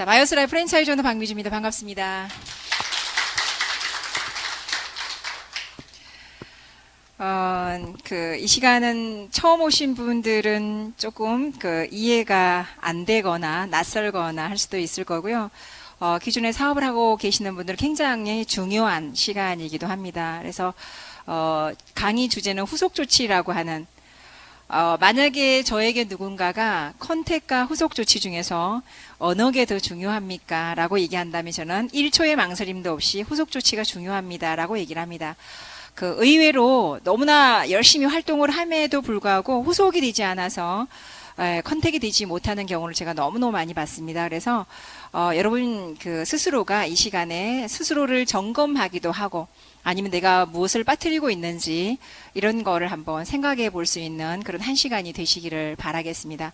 바이오스라이 프랜차이즈 오너 박미주입니다. 반갑습니다. 이 시간은 처음 오신 분들은 조금 이해가 안 되거나 낯설거나 할 수도 있을 거고요. 기존에 사업을 하고 계시는 분들은 굉장히 중요한 시간이기도 합니다. 그래서, 강의 주제는 후속 조치라고 하는, 만약에 저에게 누군가가 컨택과 후속 조치 중에서 어느 게 더 중요합니까? 라고 얘기한다면 저는 1초의 망설임도 없이 후속 조치가 중요합니다. 라고 얘기를 합니다. 의외로 너무나 열심히 활동을 함에도 불구하고 후속이 되지 않아서 컨택이 되지 못하는 경우를 제가 너무너무 많이 봤습니다. 그래서 여러분 스스로가 이 시간에 스스로를 점검하기도 하고 아니면 내가 무엇을 빠뜨리고 있는지 이런 거를 한번 생각해 볼 수 있는 그런 한 시간이 되시기를 바라겠습니다.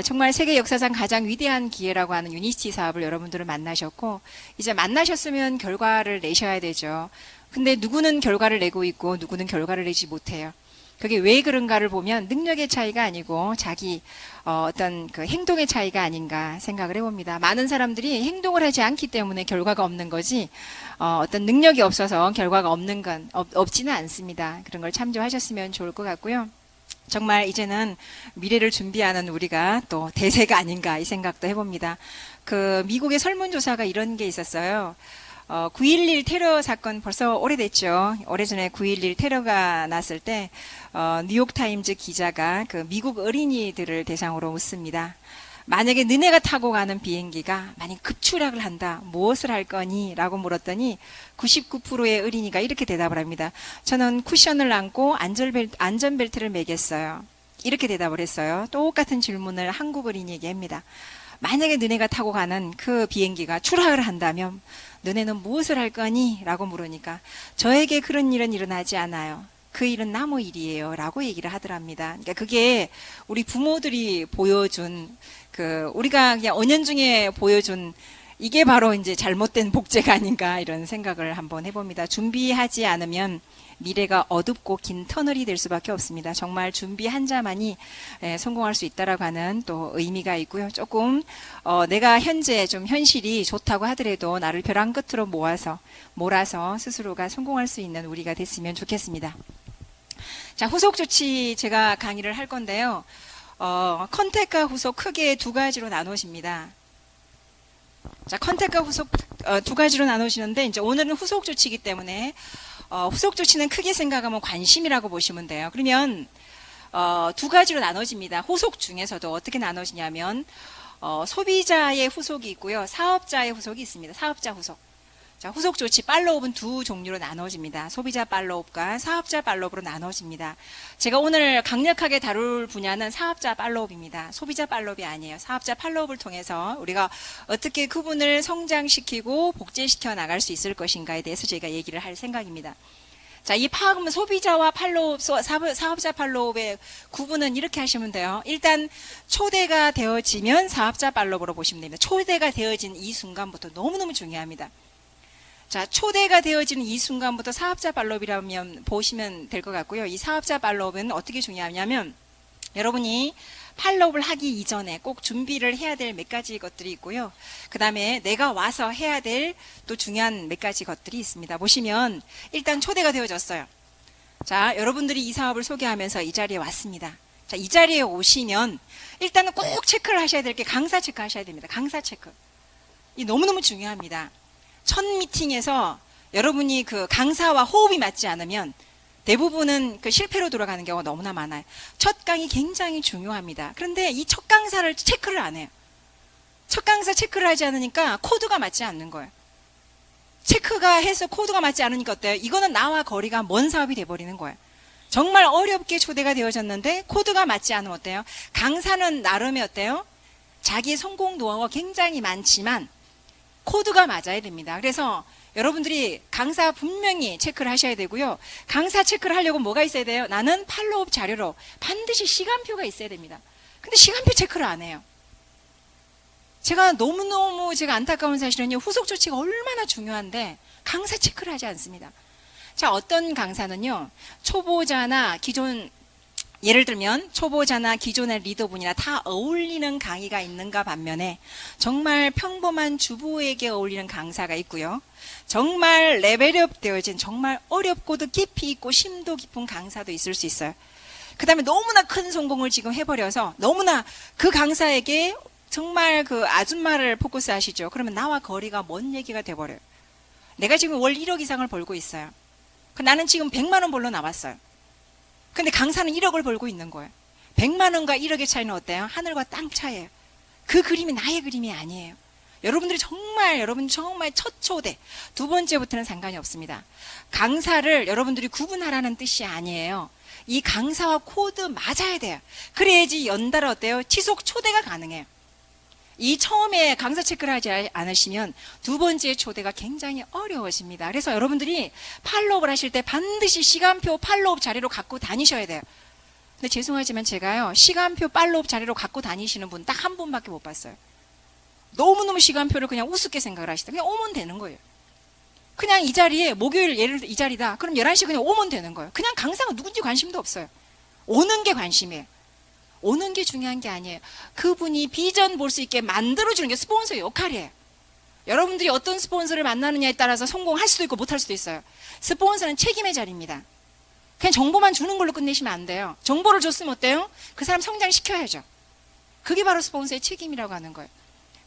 정말 세계 역사상 가장 위대한 기회라고 하는 유니티 사업을 여러분들은 만나셨고 이제 만나셨으면 결과를 내셔야 되죠. 근데 누구는 결과를 내고 있고 누구는 결과를 내지 못해요. 그게 왜 그런가를 보면 능력의 차이가 아니고 자기 어떤 행동의 차이가 아닌가 생각을 해봅니다. 많은 사람들이 행동을 하지 않기 때문에 결과가 없는 거지 어떤 능력이 없어서 결과가 없는 건 없지는 않습니다. 그런 걸 참조하셨으면 좋을 것 같고요. 정말 이제는 미래를 준비하는 우리가 또 대세가 아닌가 이 생각도 해봅니다. 미국의 설문조사가 이런 게 있었어요. 9.11 테러 사건 벌써 오래됐죠. 오래전에 9.11 테러가 났을 때 뉴욕타임즈 기자가 미국 어린이들을 대상으로 묻습니다. 만약에 너네가 타고 가는 비행기가 만약 급추락을 한다. 무엇을 할 거니? 라고 물었더니 99%의 어린이가 이렇게 대답을 합니다. 저는 쿠션을 안고 안전벨트를 매겠어요. 이렇게 대답을 했어요. 똑같은 질문을 한국 어린이에게 합니다. 만약에 너네가 타고 가는 그 비행기가 추락을 한다면 너네는 무엇을 할 거니? 라고 물으니까 저에게 그런 일은 일어나지 않아요. 그 일은 나무 일이에요. 라고 얘기를 하더랍니다. 그러니까 그게 우리 부모들이 보여준 우리가 그냥 은연중에 보여준 이게 바로 이제 잘못된 복제가 아닌가 이런 생각을 한번 해봅니다. 준비하지 않으면 미래가 어둡고 긴 터널이 될 수밖에 없습니다. 정말 준비한 자만이 성공할 수 있다라고 하는 또 의미가 있고요. 조금 내가 현재 좀 현실이 좋다고 하더라도 나를 벼랑 끝으로 몰아서 스스로가 성공할 수 있는 우리가 됐으면 좋겠습니다. 자, 후속 조치 제가 강의를 할 건데요. 컨택과 후속 크게 두 가지로 나누어집니다. 자, 컨택과 후속 두 가지로 나누시는데 이제 오늘은 후속 조치이기 때문에 후속 조치는 크게 생각하면 관심이라고 보시면 돼요. 그러면 두 가지로 나눠집니다. 후속 중에서도 어떻게 나눠지냐면 소비자의 후속이 있고요. 사업자의 후속이 있습니다. 사업자 후속. 자, 후속 조치 팔로업은 두 종류로 나눠집니다. 소비자 팔로업과 사업자 팔로업으로 나눠집니다. 제가 오늘 강력하게 다룰 분야는 사업자 팔로업입니다. 소비자 팔로업이 아니에요. 사업자 팔로업을 통해서 우리가 어떻게 그분을 성장시키고 복제시켜 나갈 수 있을 것인가에 대해서 제가 얘기를 할 생각입니다. 자, 이 파악은 소비자와 팔로업, 사업자 팔로업의 구분은 이렇게 하시면 돼요. 일단 초대가 되어지면 사업자 팔로업으로 보시면 됩니다. 초대가 되어진 이 순간부터 너무너무 중요합니다. 자, 초대가 되어지는 이 순간부터 사업자 팔로업이라면 보시면 될 것 같고요. 이 사업자 팔로업은 어떻게 중요하냐면 여러분이 팔로업을 하기 이전에 꼭 준비를 해야 될 몇 가지 것들이 있고요. 그 다음에 내가 와서 해야 될 또 중요한 몇 가지 것들이 있습니다. 보시면 일단 초대가 되어졌어요. 자, 여러분들이 이 사업을 소개하면서 이 자리에 왔습니다. 자, 이 자리에 오시면 일단은 꼭 체크를 하셔야 될 게 강사 체크 하셔야 됩니다. 강사 체크. 이 너무너무 중요합니다. 첫 미팅에서 여러분이 강사와 호흡이 맞지 않으면 대부분은 실패로 돌아가는 경우가 너무나 많아요. 첫 강의 굉장히 중요합니다. 그런데 이 첫 강사를 체크를 안 해요. 첫 강사 체크를 하지 않으니까 코드가 맞지 않는 거예요. 체크가 해서 코드가 맞지 않으니까 어때요? 이거는 나와 거리가 먼 사업이 돼버리는 거예요. 정말 어렵게 초대가 되어졌는데 코드가 맞지 않으면 어때요? 강사는 나름의 어때요? 자기의 성공 노하우가 굉장히 많지만 코드가 맞아야 됩니다. 그래서 여러분들이 강사 분명히 체크를 하셔야 되고요. 강사 체크를 하려고 뭐가 있어야 돼요? 나는 팔로업 자료로 반드시 시간표가 있어야 됩니다. 근데 시간표 체크를 안 해요. 너무너무 안타까운 사실은요. 후속 조치가 얼마나 중요한데 강사 체크를 하지 않습니다. 자, 어떤 강사는요. 초보자나 기존 예를 들면 초보자나 기존의 리더분이나 다 어울리는 강의가 있는가 반면에 정말 평범한 주부에게 어울리는 강사가 있고요. 정말 레벨업 되어진 정말 어렵고도 깊이 있고 심도 깊은 강사도 있을 수 있어요. 그 다음에 너무나 큰 성공을 지금 해버려서 너무나 그 강사에게 정말 그 아줌마를 포커스 하시죠. 그러면 나와 거리가 먼 얘기가 돼버려요. 내가 지금 월 1억 이상을 벌고 있어요. 나는 지금 100만 원 벌러 나왔어요. 근데 강사는 1억을 벌고 있는 거예요. 100만 원과 1억의 차이는 어때요? 하늘과 땅 차이예요. 그 그림이 나의 그림이 아니에요. 여러분 정말 첫 초대, 두 번째부터는 상관이 없습니다. 강사를 여러분들이 구분하라는 뜻이 아니에요. 이 강사와 코드 맞아야 돼요. 그래야지 연달아 어때요? 지속 초대가 가능해요. 이 처음에 강사 체크를 하지 않으시면 두 번째 초대가 굉장히 어려워집니다. 그래서 여러분들이 팔로우업을 하실 때 반드시 시간표 팔로우업 자리로 갖고 다니셔야 돼요. 근데 죄송하지만 제가요, 시간표 팔로우업 자리로 갖고 다니시는 분 딱 한 분밖에 못 봤어요. 너무너무 시간표를 그냥 우습게 생각을 하시다. 그냥 오면 되는 거예요. 그냥 이 자리에 목요일 예를 들어 이 자리다. 그럼 11시 그냥 오면 되는 거예요. 그냥 강사가 누군지 관심도 없어요. 오는 게 관심이에요. 오는 게 중요한 게 아니에요. 그분이 비전 볼 수 있게 만들어주는 게 스폰서의 역할이에요. 여러분들이 어떤 스폰서를 만나느냐에 따라서 성공할 수도 있고 못할 수도 있어요. 스폰서는 책임의 자리입니다. 그냥 정보만 주는 걸로 끝내시면 안 돼요. 정보를 줬으면 어때요? 그 사람 성장시켜야죠. 그게 바로 스폰서의 책임이라고 하는 거예요.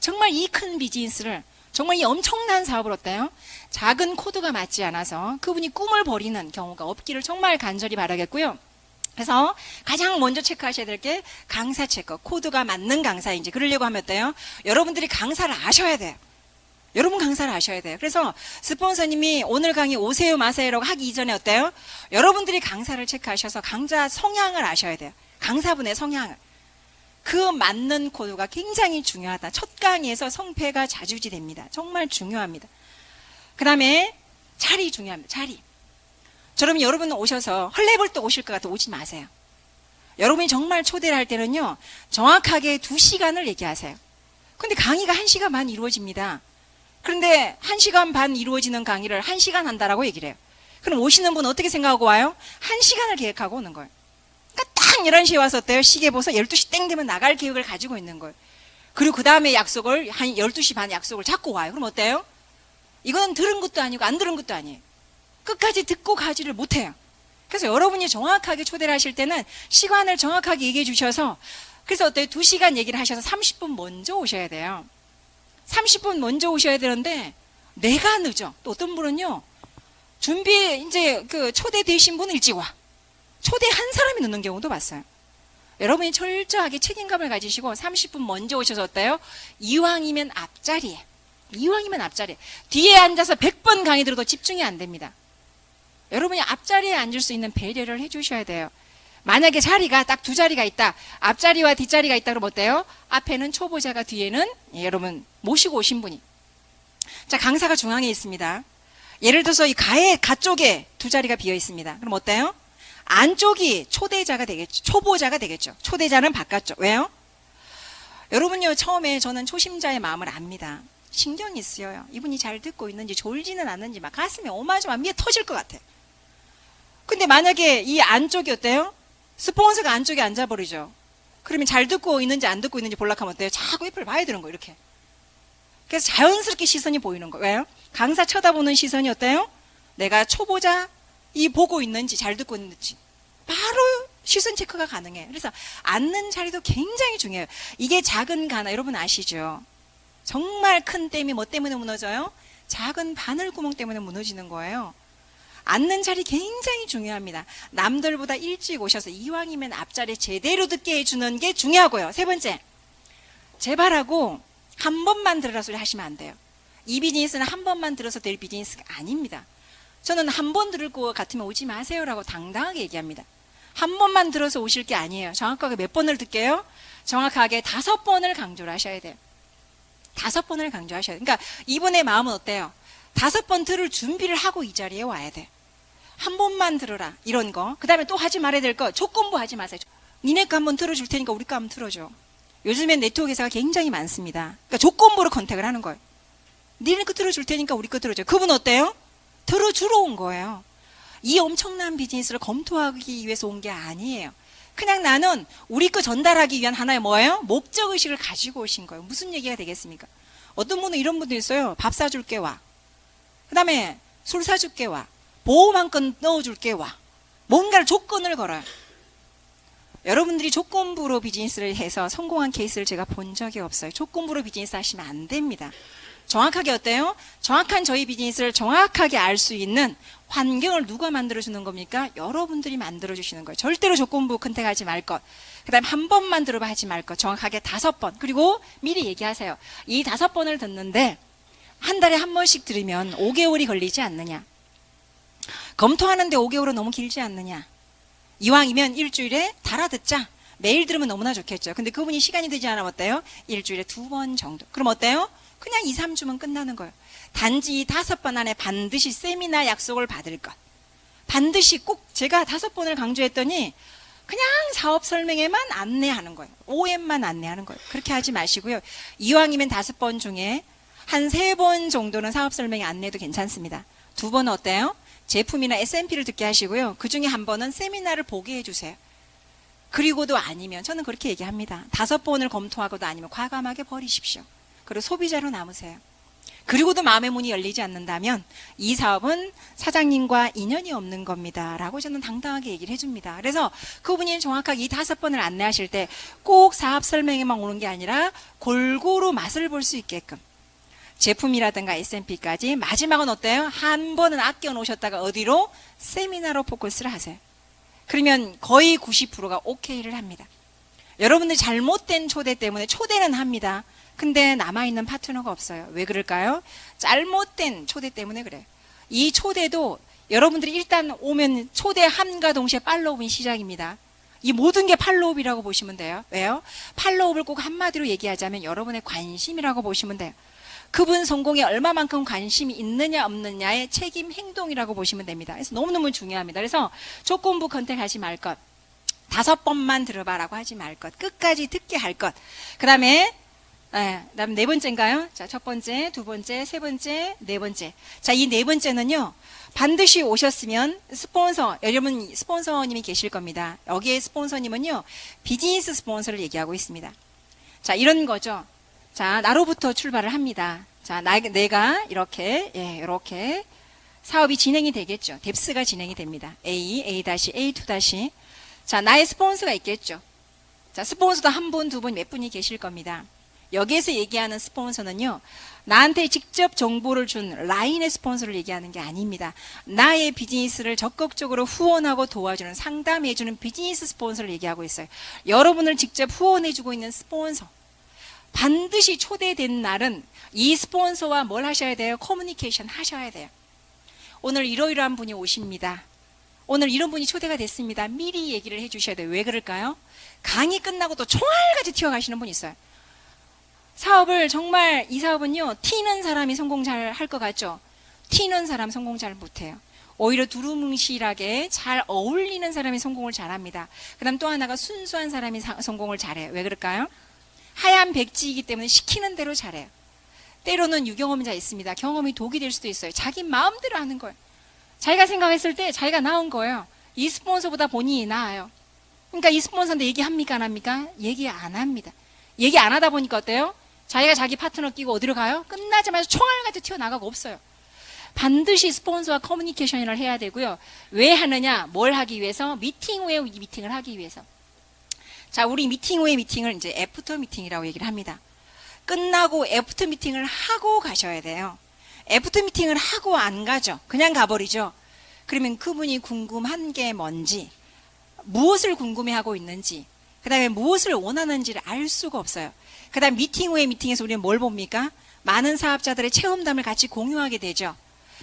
정말 이 큰 비즈니스를, 정말 이 엄청난 사업을 어때요? 작은 코드가 맞지 않아서 그분이 꿈을 버리는 경우가 없기를 정말 간절히 바라겠고요. 그래서 가장 먼저 체크하셔야 될 게 강사 체크, 코드가 맞는 강사인지. 그러려고 하면 어때요? 여러분들이 강사를 아셔야 돼요. 여러분 강사를 아셔야 돼요. 그래서 스폰서님이 오늘 강의 오세요 마세요라고 하기 이전에 어때요? 여러분들이 강사를 체크하셔서 강사 성향을 아셔야 돼요. 강사분의 성향을. 그 맞는 코드가 굉장히 중요하다. 첫 강의에서 성패가 좌지우지됩니다. 정말 중요합니다. 그 다음에 자리 중요합니다. 자리. 저러면 여러분 오셔서 헐레벌떡 오실 것 같아 오지 마세요. 여러분이 정말 초대를 할 때는요, 정확하게 2시간을 얘기하세요. 근데 강의가 1시간 반 이루어집니다. 그런데 1시간 반 이루어지는 강의를 1시간 한다라고 얘기를 해요. 그럼 오시는 분 어떻게 생각하고 와요? 1시간을 계획하고 오는 거예요. 그러니까 딱 11시에 와서 어때요? 시계 보서 12시 땡 되면 나갈 계획을 가지고 있는 거예요. 그리고 그 다음에 약속을 한 12시 반 약속을 잡고 와요. 그럼 어때요? 이건 들은 것도 아니고 안 들은 것도 아니에요. 끝까지 듣고 가지를 못해요. 그래서 여러분이 정확하게 초대를 하실 때는 시간을 정확하게 얘기해 주셔서, 그래서 어때요? 2시간 얘기를 하셔서 30분 먼저 오셔야 돼요. 30분 먼저 오셔야 되는데 내가 늦어. 또 어떤 분은요, 준비 이제 그 초대되신 분은 일찍 와. 초대한 사람이 늦는 경우도 봤어요. 여러분이 철저하게 책임감을 가지시고 30분 먼저 오셔서 어때요? 이왕이면 앞자리에. 이왕이면 앞자리에. 뒤에 앉아서 100번 강의 들어도 집중이 안 됩니다. 여러분이 앞자리에 앉을 수 있는 배려를 해주셔야 돼요. 만약에 자리가 딱 2자리가 있다. 앞자리와 뒷자리가 있다 그러면 어때요? 앞에는 초보자가 뒤에는 여러분 모시고 오신 분이. 자, 강사가 중앙에 있습니다. 예를 들어서 이 가 쪽에 2자리가 비어 있습니다. 그럼 어때요? 안쪽이 초대자가 되겠죠. 초보자가 되겠죠. 초대자는 바깥쪽. 왜요? 여러분요, 처음에 저는 초심자의 마음을 압니다. 신경이 쓰여요. 이분이 잘 듣고 있는지 졸지는 않는지 막 가슴이 어마어마한 미에 터질 것 같아. 근데 만약에 이 안쪽이 어때요? 스폰서가 안쪽에 앉아버리죠. 그러면 잘 듣고 있는지 안 듣고 있는지 보려고 하면 어때요? 자꾸 옆을 봐야 되는 거예요. 이렇게. 그래서 자연스럽게 시선이 보이는 거예요. 왜요? 강사 쳐다보는 시선이 어때요? 내가 초보자 이 보고 있는지 잘 듣고 있는지 바로 시선 체크가 가능해요. 그래서 앉는 자리도 굉장히 중요해요. 이게 작은 가나 여러분 아시죠? 정말 큰 댐이 뭐 때문에 무너져요? 작은 바늘구멍 때문에 무너지는 거예요. 앉는 자리 굉장히 중요합니다. 남들보다 일찍 오셔서 이왕이면 앞자리 제대로 듣게 해주는 게 중요하고요. 3번째, 제발하고 한 번만 들으라 소리 하시면 안 돼요. 이 비즈니스는 한 번만 들어서 될 비즈니스가 아닙니다. 저는 한 번 들을 것 같으면 오지 마세요라고 당당하게 얘기합니다. 한 번만 들어서 오실 게 아니에요. 정확하게 몇 번을 듣게요? 정확하게 5번을 강조를 하셔야 돼요. 5번을 강조하셔야 돼요. 그러니까 이분의 마음은 어때요? 5번 들을 준비를 하고 이 자리에 와야 돼. 한 번만 들어라 이런 거. 그 다음에 또 하지 말아야 될 거, 조건부 하지 마세요. 니네 거 한번 들어줄 테니까 우리 거 한번 들어줘. 요즘엔 네트워크 회사가 굉장히 많습니다. 그러니까 조건부로 컨택을 하는 거예요. 니네 거 들어줄 테니까 우리 거 들어줘. 그분 어때요? 들어주러 온 거예요. 이 엄청난 비즈니스를 검토하기 위해서 온 게 아니에요. 그냥 나는 우리 거 전달하기 위한 하나의 뭐예요? 목적의식을 가지고 오신 거예요. 무슨 얘기가 되겠습니까? 어떤 분은 이런 분도 있어요. 밥 사줄게 와. 그 다음에 술 사줄게 와. 보험 한 건 넣어줄게 와. 뭔가를 조건을 걸어요. 여러분들이 조건부로 비즈니스를 해서 성공한 케이스를 제가 본 적이 없어요. 조건부로 비즈니스 하시면 안 됩니다. 정확하게 어때요? 정확한 저희 비즈니스를 정확하게 알 수 있는 환경을 누가 만들어주는 겁니까? 여러분들이 만들어주시는 거예요. 절대로 조건부 컨택하지 말 것. 그 다음에 한 번만 들어봐 하지 말 것. 정확하게 5번. 그리고 미리 얘기하세요. 이 5번을 듣는데 한 달에 한 번씩 들으면 5개월이 걸리지 않느냐. 검토하는데 5개월은 너무 길지 않느냐. 이왕이면 일주일에 달아듣자. 매일 들으면 너무나 좋겠죠. 근데 그분이 시간이 되지 않으면 어때요? 일주일에 2번 정도. 그럼 어때요? 그냥 2, 3주면 끝나는 거예요. 단지 이 5번 안에 반드시 세미나 약속을 받을 것. 반드시 꼭 제가 5번을 강조했더니 그냥 사업 설명회만 안내하는 거예요. OM만 안내하는 거예요. 그렇게 하지 마시고요. 이왕이면 5번 중에 한 3번 정도는 사업 설명회 안내도 괜찮습니다. 2번은 어때요? 제품이나 S&P를 듣게 하시고요. 그 중에 한 번은 세미나를 보게 해주세요. 그리고도 아니면 저는 그렇게 얘기합니다. 5번을 검토하고도 아니면 과감하게 버리십시오. 그리고 소비자로 남으세요. 그리고도 마음의 문이 열리지 않는다면 이 사업은 사장님과 인연이 없는 겁니다. 라고 저는 당당하게 얘기를 해줍니다. 그래서 그분이 정확하게 이 5번을 안내하실 때 꼭 사업 설명에만 오는 게 아니라 골고루 맛을 볼 수 있게끔 제품이라든가 S&P까지 마지막은 어때요? 한 번은 아껴 놓으셨다가 어디로? 세미나로 포커스를 하세요. 그러면 거의 90%가 오케이를 합니다. 여러분들 잘못된 초대 때문에 초대는 합니다. 근데 남아있는 파트너가 없어요. 왜 그럴까요? 잘못된 초대 때문에 그래요. 이 초대도 여러분들이 일단 오면 초대함과 동시에 팔로우업이 시작입니다. 이 모든 게 팔로우업이라고 보시면 돼요. 왜요? 팔로우업을 꼭 한마디로 얘기하자면 여러분의 관심이라고 보시면 돼요. 그분 성공에 얼마만큼 관심이 있느냐 없느냐의 책임 행동이라고 보시면 됩니다. 그래서 너무너무 중요합니다. 그래서 조건부 컨택하지 말 것. 5번만 들어봐라고 하지 말 것. 끝까지 듣게 할 것. 그 다음에 그다음 4번째인가요? 자, 첫 번째, 2번째, 3번째, 4번째. 자, 이 4번째는요. 반드시 오셨으면 스폰서, 여러분 스폰서님이 계실 겁니다. 여기에 스폰서님은요. 비즈니스 스폰서를 얘기하고 있습니다. 자, 이런 거죠. 자, 나로부터 출발을 합니다. 자, 내가 이렇게 이렇게 사업이 진행이 되겠죠. 뎁스가 진행이 됩니다. A, A-A2-. 자, 나의 스폰서가 있겠죠. 자, 스폰서도 한 분, 2분, 몇 분이 계실 겁니다. 여기에서 얘기하는 스폰서는요, 나한테 직접 정보를 준 라인의 스폰서를 얘기하는 게 아닙니다. 나의 비즈니스를 적극적으로 후원하고 도와주는, 상담해주는 비즈니스 스폰서를 얘기하고 있어요. 여러분을 직접 후원해주고 있는 스폰서. 반드시 초대된 날은 이 스폰서와 뭘 하셔야 돼요? 커뮤니케이션 하셔야 돼요. 오늘 이러이러한 분이 오십니다. 오늘 이런 분이 초대가 됐습니다. 미리 얘기를 해주셔야 돼요. 왜 그럴까요? 강의 끝나고 또 총알같이 튀어가시는 분이 있어요. 사업을 정말 이 사업은요, 튀는 사람이 성공 잘 할 것 같죠? 튀는 사람 성공 잘 못해요. 오히려 두루뭉실하게 잘 어울리는 사람이 성공을 잘합니다. 그 다음 또 하나가 순수한 사람이 성공을 잘해요. 왜 그럴까요? 하얀 백지이기 때문에 시키는 대로 잘해요. 때로는 유경험자 있습니다. 경험이 독이 될 수도 있어요. 자기 마음대로 하는 거예요. 자기가 생각했을 때 자기가 나은 거예요. 이 스폰서보다 본인이 나아요. 그러니까 이 스폰서한테 얘기합니까 안 합니까? 얘기 안 합니다. 얘기 안 하다 보니까 어때요? 자기가 자기 파트너 끼고 어디로 가요? 끝나자마자 총알같이 튀어나가고 없어요. 반드시 스폰서와 커뮤니케이션을 해야 되고요. 왜 하느냐? 뭘 하기 위해서? 미팅 후에 미팅을 하기 위해서. 자, 우리 미팅 후에 미팅을 이제 애프터 미팅이라고 얘기를 합니다. 끝나고 애프터 미팅을 하고 가셔야 돼요. 애프터 미팅을 하고 안 가죠. 그냥 가버리죠. 그러면 그분이 궁금한 게 뭔지, 무엇을 궁금해하고 있는지, 그 다음에 무엇을 원하는지를 알 수가 없어요. 그 다음 미팅 후에 미팅에서 우리는 뭘 봅니까? 많은 사업자들의 체험담을 같이 공유하게 되죠.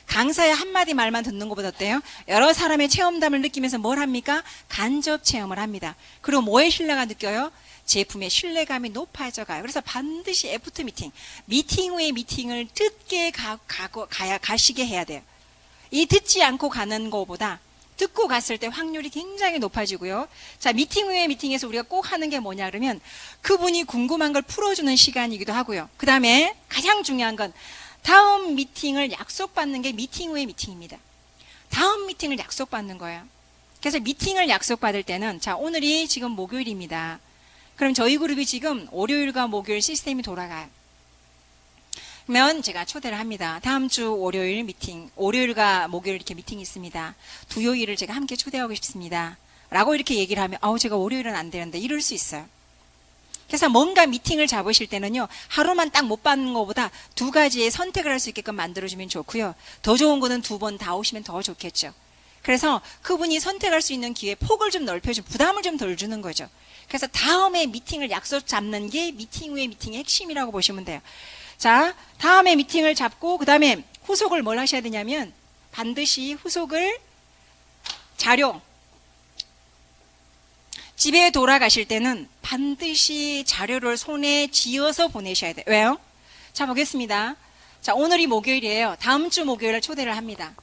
강사의 한마디 말만 듣는 것보다 어때요? 여러 사람의 체험담을 느끼면서 뭘 합니까? 간접 체험을 합니다. 그리고 뭐의 신뢰가 느껴요? 제품의 신뢰감이 높아져 가요. 그래서 반드시 애프터 미팅, 미팅 후에 미팅을 듣게 가시게 해야 돼요. 이 듣지 않고 가는 것보다 듣고 갔을 때 확률이 굉장히 높아지고요. 자, 미팅 후에 미팅에서 우리가 꼭 하는 게 뭐냐 그러면 그분이 궁금한 걸 풀어주는 시간이기도 하고요. 그 다음에 가장 중요한 건 다음 미팅을 약속받는 게 미팅 후에 미팅입니다. 다음 미팅을 약속받는 거예요. 그래서 미팅을 약속받을 때는 자, 오늘이 지금 목요일입니다. 그럼 저희 그룹이 지금 월요일과 목요일 시스템이 돌아가요. 그러면 제가 초대를 합니다. 다음 주 월요일 미팅, 월요일과 목요일 이렇게 미팅이 있습니다. 두 요일을 제가 함께 초대하고 싶습니다. 라고 이렇게 얘기를 하면 제가 월요일은 안 되는데 이럴 수 있어요. 그래서 뭔가 미팅을 잡으실 때는요, 하루만 딱 못 받는 것보다 두 가지의 선택을 할 수 있게끔 만들어주면 좋고요. 더 좋은 거는 두 번 다 오시면 더 좋겠죠. 그래서 그분이 선택할 수 있는 기회 폭을 좀 넓혀주고 부담을 좀 덜 주는 거죠. 그래서 다음에 미팅을 약속 잡는 게 미팅 후의 미팅의 핵심이라고 보시면 돼요. 자, 다음에 미팅을 잡고 그 다음에 후속을 뭘 하셔야 되냐면 반드시 후속을 자료, 집에 돌아가실 때는 반드시 자료를 손에 쥐어서 보내셔야 돼요. 왜요? 자, 보겠습니다. 자, 오늘이 목요일이에요. 다음 주 목요일에 초대를 합니다.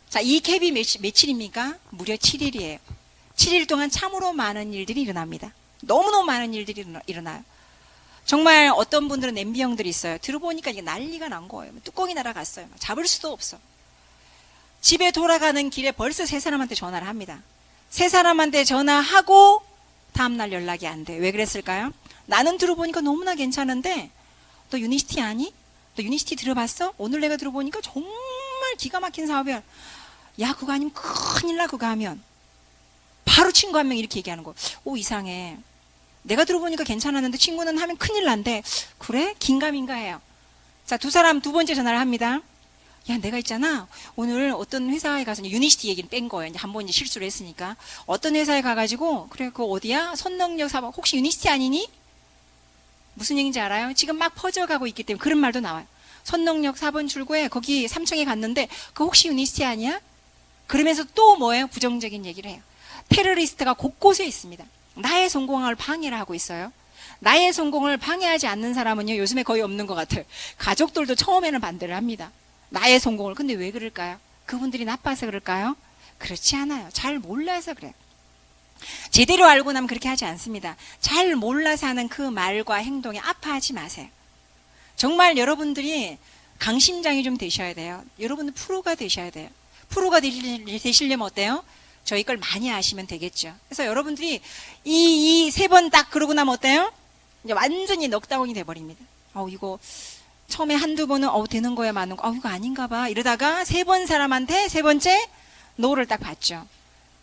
자, 이 캡이 며칠입니까? 무려 7일이에요. 7일 동안 참으로 많은 일들이 일어납니다. 너무너무 많은 일들이 일어나요. 정말 어떤 분들은 냄비형들이 있어요. 들어보니까 이게 난리가 난 거예요. 뚜껑이 날아갔어요. 잡을 수도 없어. 집에 돌아가는 길에 벌써 세 사람한테 전화를 합니다. 세 사람한테 전화하고 다음날 연락이 안 돼. 왜 그랬을까요? 나는 들어보니까 너무나 괜찮은데 너 유니시티 아니? 너 유니시티 들어봤어? 오늘 내가 들어보니까 정말 기가 막힌 사업이야. 야, 그거 아니면 큰일 나. 그거 하면 바로 친구 한 명 이렇게 얘기하는 거. 이상해. 내가 들어보니까 괜찮았는데 친구는 하면 큰일 난대. 그래? 긴가민가 해요. 자, 두 사람 두 번째 전화를 합니다. 야, 내가 있잖아. 오늘 어떤 회사에 가서 유니시티 얘기는 뺀 거예요. 이제 한번 실수를 했으니까. 어떤 회사에 가가지고 그래, 그거 어디야? 선능력 사업. 혹시 유니시티 아니니? 무슨 얘기인지 알아요? 지금 막 퍼져가고 있기 때문에 그런 말도 나와요. 선능력 4번 출구에 거기 3층에 갔는데 그 혹시 유니시티 아니야? 그러면서 또 뭐예요? 부정적인 얘기를 해요. 테러리스트가 곳곳에 있습니다. 나의 성공을 방해를 하고 있어요. 나의 성공을 방해하지 않는 사람은요, 요즘에 거의 없는 것 같아요. 가족들도 처음에는 반대를 합니다. 나의 성공을. 근데 왜 그럴까요? 그분들이 나빠서 그럴까요? 그렇지 않아요. 잘 몰라서 그래요. 제대로 알고 나면 그렇게 하지 않습니다. 잘 몰라서 하는 그 말과 행동에 아파하지 마세요. 정말 여러분들이 강심장이 좀 되셔야 돼요. 여러분들 프로가 되셔야 돼요. 프로가 되시려면 어때요? 저희 걸 많이 아시면 되겠죠. 그래서 여러분들이 이 세 번 딱 그러고 나면 어때요? 이제 완전히 넉다운이 돼버립니다. 이거 처음에 한두 번은 되는 거야 마는 거. 이거 아닌가 봐. 이러다가 세 번 사람한테 세 번째 노를 딱 받죠.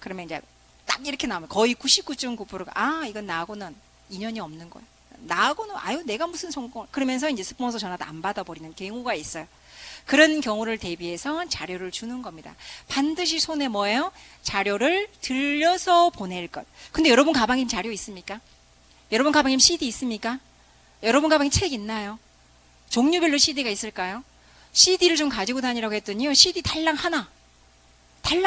그러면 이제 딱 이렇게 나오면 거의 99.9%가 이건 나하고는 인연이 없는 거야. 나하고는 내가 무슨 성공을. 그러면서 이제 스폰서 전화도 안 받아버리는 경우가 있어요. 그런 경우를 대비해서 자료를 주는 겁니다. 반드시 손에 뭐예요? 자료를 들려서 보낼 것. 근데 여러분 가방에 자료 있습니까? 여러분 가방에 CD 있습니까? 여러분 가방에 책 있나요? 종류별로 CD가 있을까요? CD를 좀 가지고 다니라고 했더니요, CD 달랑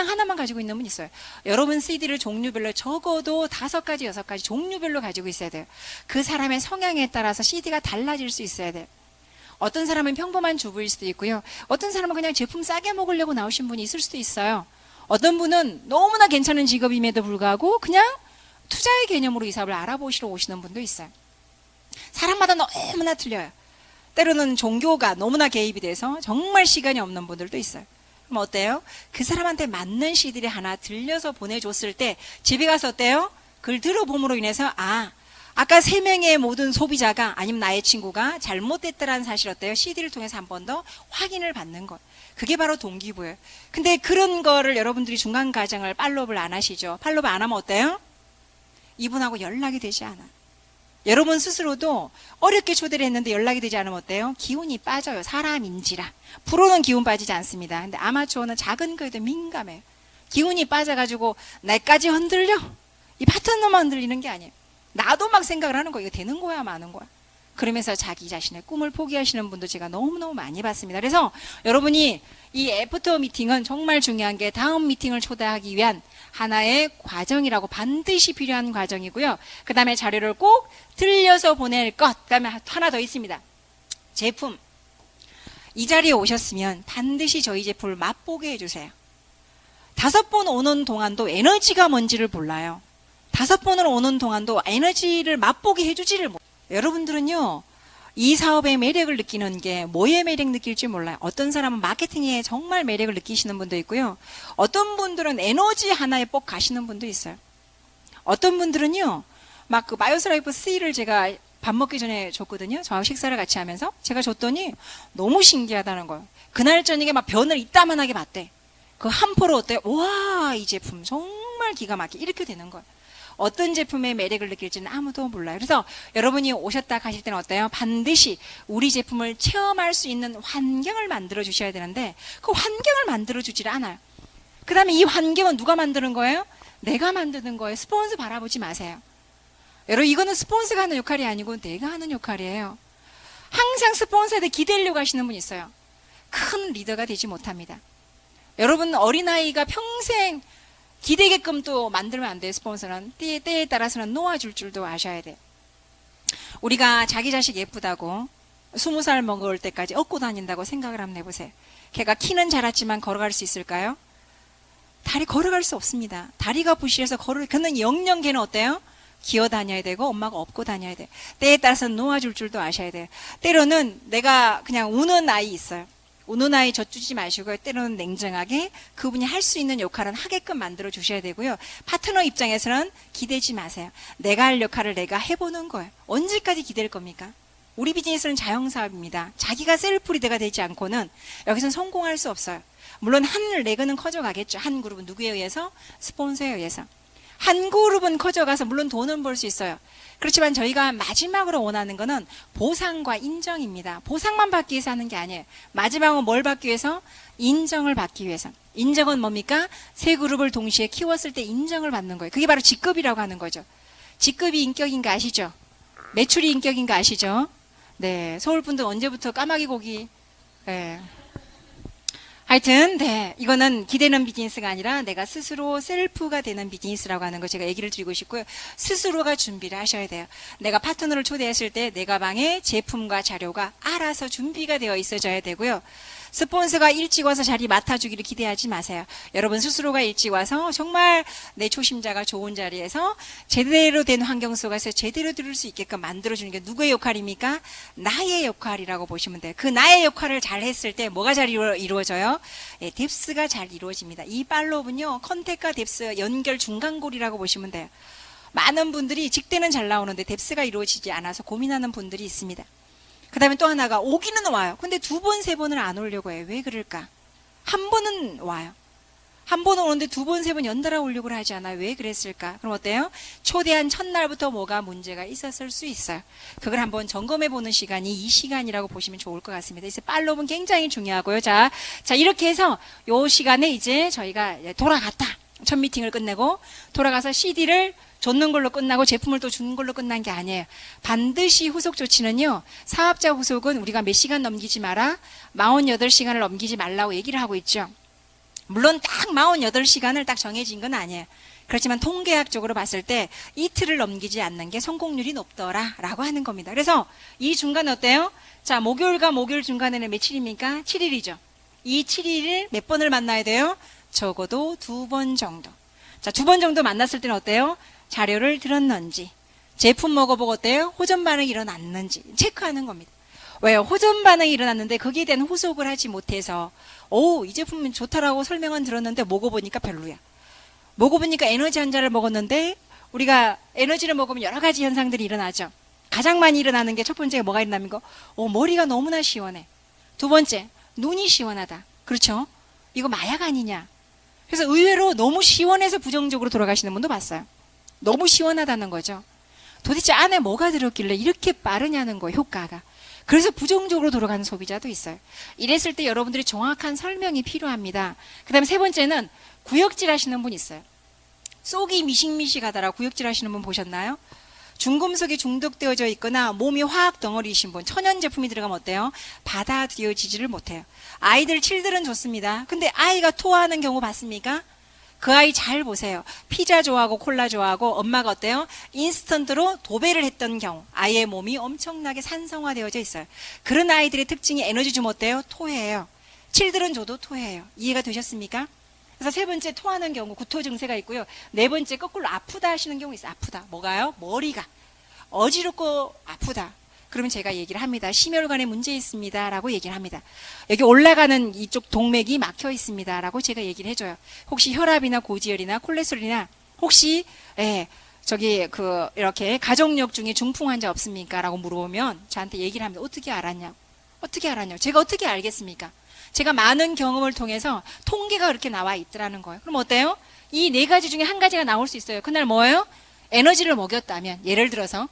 하나만 가지고 있는 분 있어요. 여러분 CD를 종류별로 적어도 5가지, 6가지 종류별로 가지고 있어야 돼요. 그 사람의 성향에 따라서 CD가 달라질 수 있어야 돼요. 어떤 사람은 평범한 주부일 수도 있고요. 어떤 사람은 그냥 제품 싸게 먹으려고 나오신 분이 있을 수도 있어요. 어떤 분은 너무나 괜찮은 직업임에도 불구하고 그냥 투자의 개념으로 이 사업을 알아보시러 오시는 분도 있어요. 사람마다 너무나 틀려요. 때로는 종교가 너무나 개입이 돼서 정말 시간이 없는 분들도 있어요. 그럼 어때요? 그 사람한테 맞는 CD를 하나 들려서 보내줬을 때 집에 가서 어때요? 그걸 들어봄으로 인해서 아까 3명의 모든 소비자가 아니면 나의 친구가 잘못됐다라는 사실 어때요? CD를 통해서 한 번 더 확인을 받는 것. 그게 바로 동기부여예요. 근데 그런 거를 여러분들이 중간 과정을 팔로우를 안 하시죠. 팔로우 안 하면 어때요? 이분하고 연락이 되지 않아요. 여러분 스스로도 어렵게 초대를 했는데 연락이 되지 않으면 어때요? 기운이 빠져요. 사람인지라. 프로는 기운 빠지지 않습니다. 근데 아마추어는 작은 거에도 민감해요. 기운이 빠져가지고 나까지 흔들려. 이 파트너만 흔들리는 게 아니에요. 나도 막 생각을 하는 거야. 이거 되는 거야 마는 거야. 그러면서 자기 자신의 꿈을 포기하시는 분도 제가 너무너무 많이 봤습니다. 그래서 여러분이 이 애프터 미팅은 정말 중요한 게 다음 미팅을 초대하기 위한 하나의 과정이라고, 반드시 필요한 과정이고요. 그 다음에 자료를 꼭 들려서 보낼 것. 그 다음에 하나 더 있습니다. 제품. 이 자리에 오셨으면 반드시 저희 제품을 맛보게 해주세요. 5번 오는 동안도 에너지가 뭔지를 몰라요. 5번을 오는 동안도 에너지를 맛보게 해주지를 못해요. 여러분들은요, 이 사업의 매력을 느끼는 게 뭐의 매력 느낄지 몰라요. 어떤 사람은 마케팅에 정말 매력을 느끼시는 분도 있고요. 어떤 분들은 에너지 하나에 뻑 가시는 분도 있어요. 어떤 분들은요, 막 그 바이오스라이프 C를 제가 밥 먹기 전에 줬거든요. 저하고 식사를 같이 하면서 제가 줬더니 너무 신기하다는 거예요. 그날 저녁에 막 변을 이따만하게 봤대. 그 한 포로 어때요? 와, 이 제품 정말 기가 막히게 이렇게 되는 거예요. 어떤 제품의 매력을 느낄지는 아무도 몰라요. 그래서 여러분이 오셨다 가실 때는 어때요? 반드시 우리 제품을 체험할 수 있는 환경을 만들어 주셔야 되는데 그 환경을 만들어 주질 않아요. 그 다음에 이 환경은 누가 만드는 거예요? 내가 만드는 거예요. 스폰서 바라보지 마세요. 여러분, 이거는 스폰서가 하는 역할이 아니고 내가 하는 역할이에요. 항상 스폰서한테 기대려고 하시는 분 있어요. 큰 리더가 되지 못합니다. 여러분, 어린아이가 평생 기대게끔 또 만들면 안 돼요. 스폰서는 때에 따라서는 놓아줄 줄도 아셔야 돼요. 우리가 자기 자식 예쁘다고 20살 먹을 때까지 업고 다닌다고 생각을 한번 해보세요. 걔가 키는 자랐지만 걸어갈 수 있을까요? 다리 걸어갈 수 없습니다. 다리가 부실해서 그는 영영 걔는 어때요? 기어 다녀야 되고 엄마가 업고 다녀야 돼요. 때에 따라서는 놓아줄 줄도 아셔야 돼요. 때로는 내가 그냥 우는 아이 있어요. 우는 아이 젖주지 마시고요. 때로는 냉정하게 그분이 할 수 있는 역할은 하게끔 만들어 주셔야 되고요. 파트너 입장에서는 기대지 마세요. 내가 할 역할을 내가 해보는 거예요. 언제까지 기댈 겁니까? 우리 비즈니스는 자영사업입니다. 자기가 셀프 리더가 되지 않고는 여기서는 성공할 수 없어요. 물론 한 레그는 커져가겠죠. 한 그룹은 누구에 의해서? 스폰서에 의해서. 한 그룹은 커져가서 물론 돈은 벌 수 있어요. 그렇지만 저희가 마지막으로 원하는 거는 보상과 인정입니다. 보상만 받기 위해서 하는 게 아니에요. 마지막은 뭘 받기 위해서? 인정을 받기 위해서. 인정은 뭡니까? 세 그룹을 동시에 키웠을 때 인정을 받는 거예요. 그게 바로 직급이라고 하는 거죠. 직급이 인격인 거 아시죠? 매출이 인격인 거 아시죠? 네, 서울분들 언제부터 까마귀 고기. 네. 하여튼 이거는 기대는 비즈니스가 아니라 내가 스스로 셀프가 되는 비즈니스라고 하는 거 제가 얘기를 드리고 싶고요. 스스로가 준비를 하셔야 돼요. 내가 파트너를 초대했을 때 내 가방에 제품과 자료가 알아서 준비가 되어 있어져야 되고요. 스폰서가 일찍 와서 자리 맡아주기를 기대하지 마세요. 여러분 스스로가 일찍 와서 정말 내 초심자가 좋은 자리에서 제대로 된 환경 속에서 제대로 들을 수 있게끔 만들어주는 게 누구의 역할입니까? 나의 역할이라고 보시면 돼요. 그 나의 역할을 잘 했을 때 뭐가 잘 이루어져요? 예, 뎁스가 잘 이루어집니다. 이 팔로우는요, 컨택과 뎁스 연결 중간골이라고 보시면 돼요. 많은 분들이 직대는 잘 나오는데 뎁스가 이루어지지 않아서 고민하는 분들이 있습니다. 그 다음에 또 하나가 오기는 와요. 근데 두 번, 세 번을 안 오려고 해요. 왜 그럴까? 한 번은 와요. 한 번은 오는데 두 번, 세 번 연달아 오려고 하지 않아요. 왜 그랬을까? 그럼 어때요? 초대한 첫날부터 뭐가 문제가 있었을 수 있어요. 그걸 한번 점검해 보는 시간이 이 시간이라고 보시면 좋을 것 같습니다. 그래서 팔로우는 굉장히 중요하고요. 자, 이렇게 해서 요 시간에 이제 저희가 돌아갔다. 첫 미팅을 끝내고 돌아가서 CD를 줬는 걸로 끝나고 제품을 또 주는 걸로 끝난 게 아니에요. 반드시 후속 조치는요. 사업자 후속은 우리가 몇 시간 넘기지 마라. 48시간을 넘기지 말라고 얘기를 하고 있죠. 물론 딱 48시간을 딱 정해진 건 아니에요. 그렇지만 통계학적으로 봤을 때 이틀을 넘기지 않는 게 성공률이 높더라라고 하는 겁니다. 그래서 이 중간 어때요? 자, 목요일과 목요일 중간에는 며칠입니까? 7일이죠. 이 7일을 몇 번을 만나야 돼요? 적어도 2번 정도. 자, 2번 정도 만났을 때는 어때요? 자료를 들었는지, 제품 먹어보고 어때요? 호전 반응이 일어났는지 체크하는 겁니다. 왜요? 호전 반응이 일어났는데 거기에 대한 후속을 하지 못해서 이 제품은 좋다라고 설명은 들었는데 먹어보니까 별로야. 먹어보니까 에너지 한 잔을 먹었는데 우리가 에너지를 먹으면 여러 가지 현상들이 일어나죠. 가장 많이 일어나는 게 첫 번째가 뭐가 일어나는 거? 머리가 너무나 시원해. 두 번째, 눈이 시원하다. 그렇죠? 이거 마약 아니냐? 그래서 의외로 너무 시원해서 부정적으로 돌아가시는 분도 봤어요. 너무 시원하다는 거죠. 도대체 안에 뭐가 들었길래 이렇게 빠르냐는 거예요, 효과가. 그래서 부정적으로 돌아가는 소비자도 있어요. 이랬을 때 여러분들이 정확한 설명이 필요합니다. 그 다음에 세 번째는 구역질 하시는 분 있어요. 속이 미식미식하다라고 구역질 하시는 분 보셨나요? 중금속이 중독되어져 있거나 몸이 화학 덩어리이신 분, 천연 제품이 들어가면 어때요? 받아들여지지를 못해요. 아이들 칠들은 좋습니다. 근데 아이가 토하는 경우 봤습니까? 그 아이 잘 보세요. 피자 좋아하고 콜라 좋아하고 엄마가 어때요? 인스턴트로 도배를 했던 경우 아이의 몸이 엄청나게 산성화되어져 있어요. 그런 아이들의 특징이 에너지 좀 어때요? 토해요. 칠들은 줘도 토해요. 이해가 되셨습니까? 그래서 세 번째 토하는 경우 구토 증세가 있고요. 네 번째 거꾸로 아프다 하시는 경우 있어요. 아프다. 뭐가요? 머리가 어지럽고 아프다. 그러면 제가 얘기를 합니다. 심혈관에 문제 있습니다. 라고 얘기를 합니다. 여기 올라가는 이쪽 동맥이 막혀 있습니다. 라고 제가 얘기를 해줘요. 혹시 혈압이나 고지혈이나 콜레스테롤이나 혹시 이렇게 가족력 중에 중풍 환자 없습니까? 라고 물어보면 저한테 얘기를 합니다. 어떻게 알았냐고. 어떻게 알았냐고. 제가 어떻게 알겠습니까? 제가 많은 경험을 통해서 통계가 그렇게 나와 있더라는 거예요. 그럼 어때요? 이 네 가지 중에 한 가지가 나올 수 있어요. 그날 뭐예요? 에너지를 먹였다면, 예를 들어서.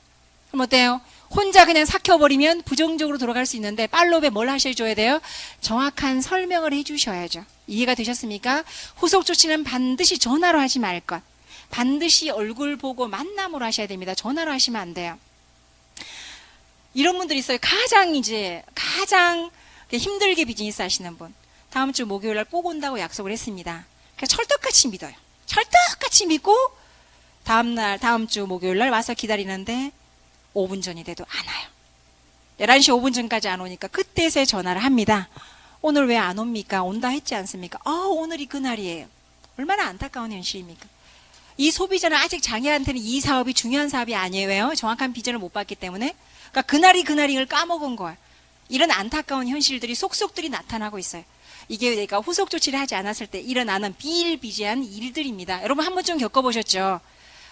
그럼 어때요? 혼자 그냥 삭혀버리면 부정적으로 돌아갈 수 있는데 팔로우에 뭘 하셔줘야 돼요? 정확한 설명을 해주셔야죠. 이해가 되셨습니까? 후속 조치는 반드시 전화로 하지 말 것. 반드시 얼굴 보고 만남으로 하셔야 됩니다. 전화로 하시면 안 돼요. 이런 분들이 있어요. 가장 힘들게 비즈니스 하시는 분. 다음 주 목요일 날 꼭 온다고 약속을 했습니다. 그래서 철떡같이 믿어요. 철떡같이 믿고 다음 주 목요일 날 와서 기다리는데 5분 전이 돼도 안 와요. 11시 5분 전까지 안 오니까 그때서야 전화를 합니다. 오늘 왜 안 옵니까? 온다 했지 않습니까? 오늘이 그날이에요. 얼마나 안타까운 현실입니까? 이 소비자는 아직 자기한테는 이 사업이 중요한 사업이 아니에요. 왜요? 정확한 비전을 못 봤기 때문에. 그러니까 그날을 까먹은 거예요. 이런 안타까운 현실들이 속속들이 나타나고 있어요. 이게 내가 후속 조치를 하지 않았을 때 일어나는 비일비재한 일들입니다. 여러분 한 번쯤 겪어보셨죠?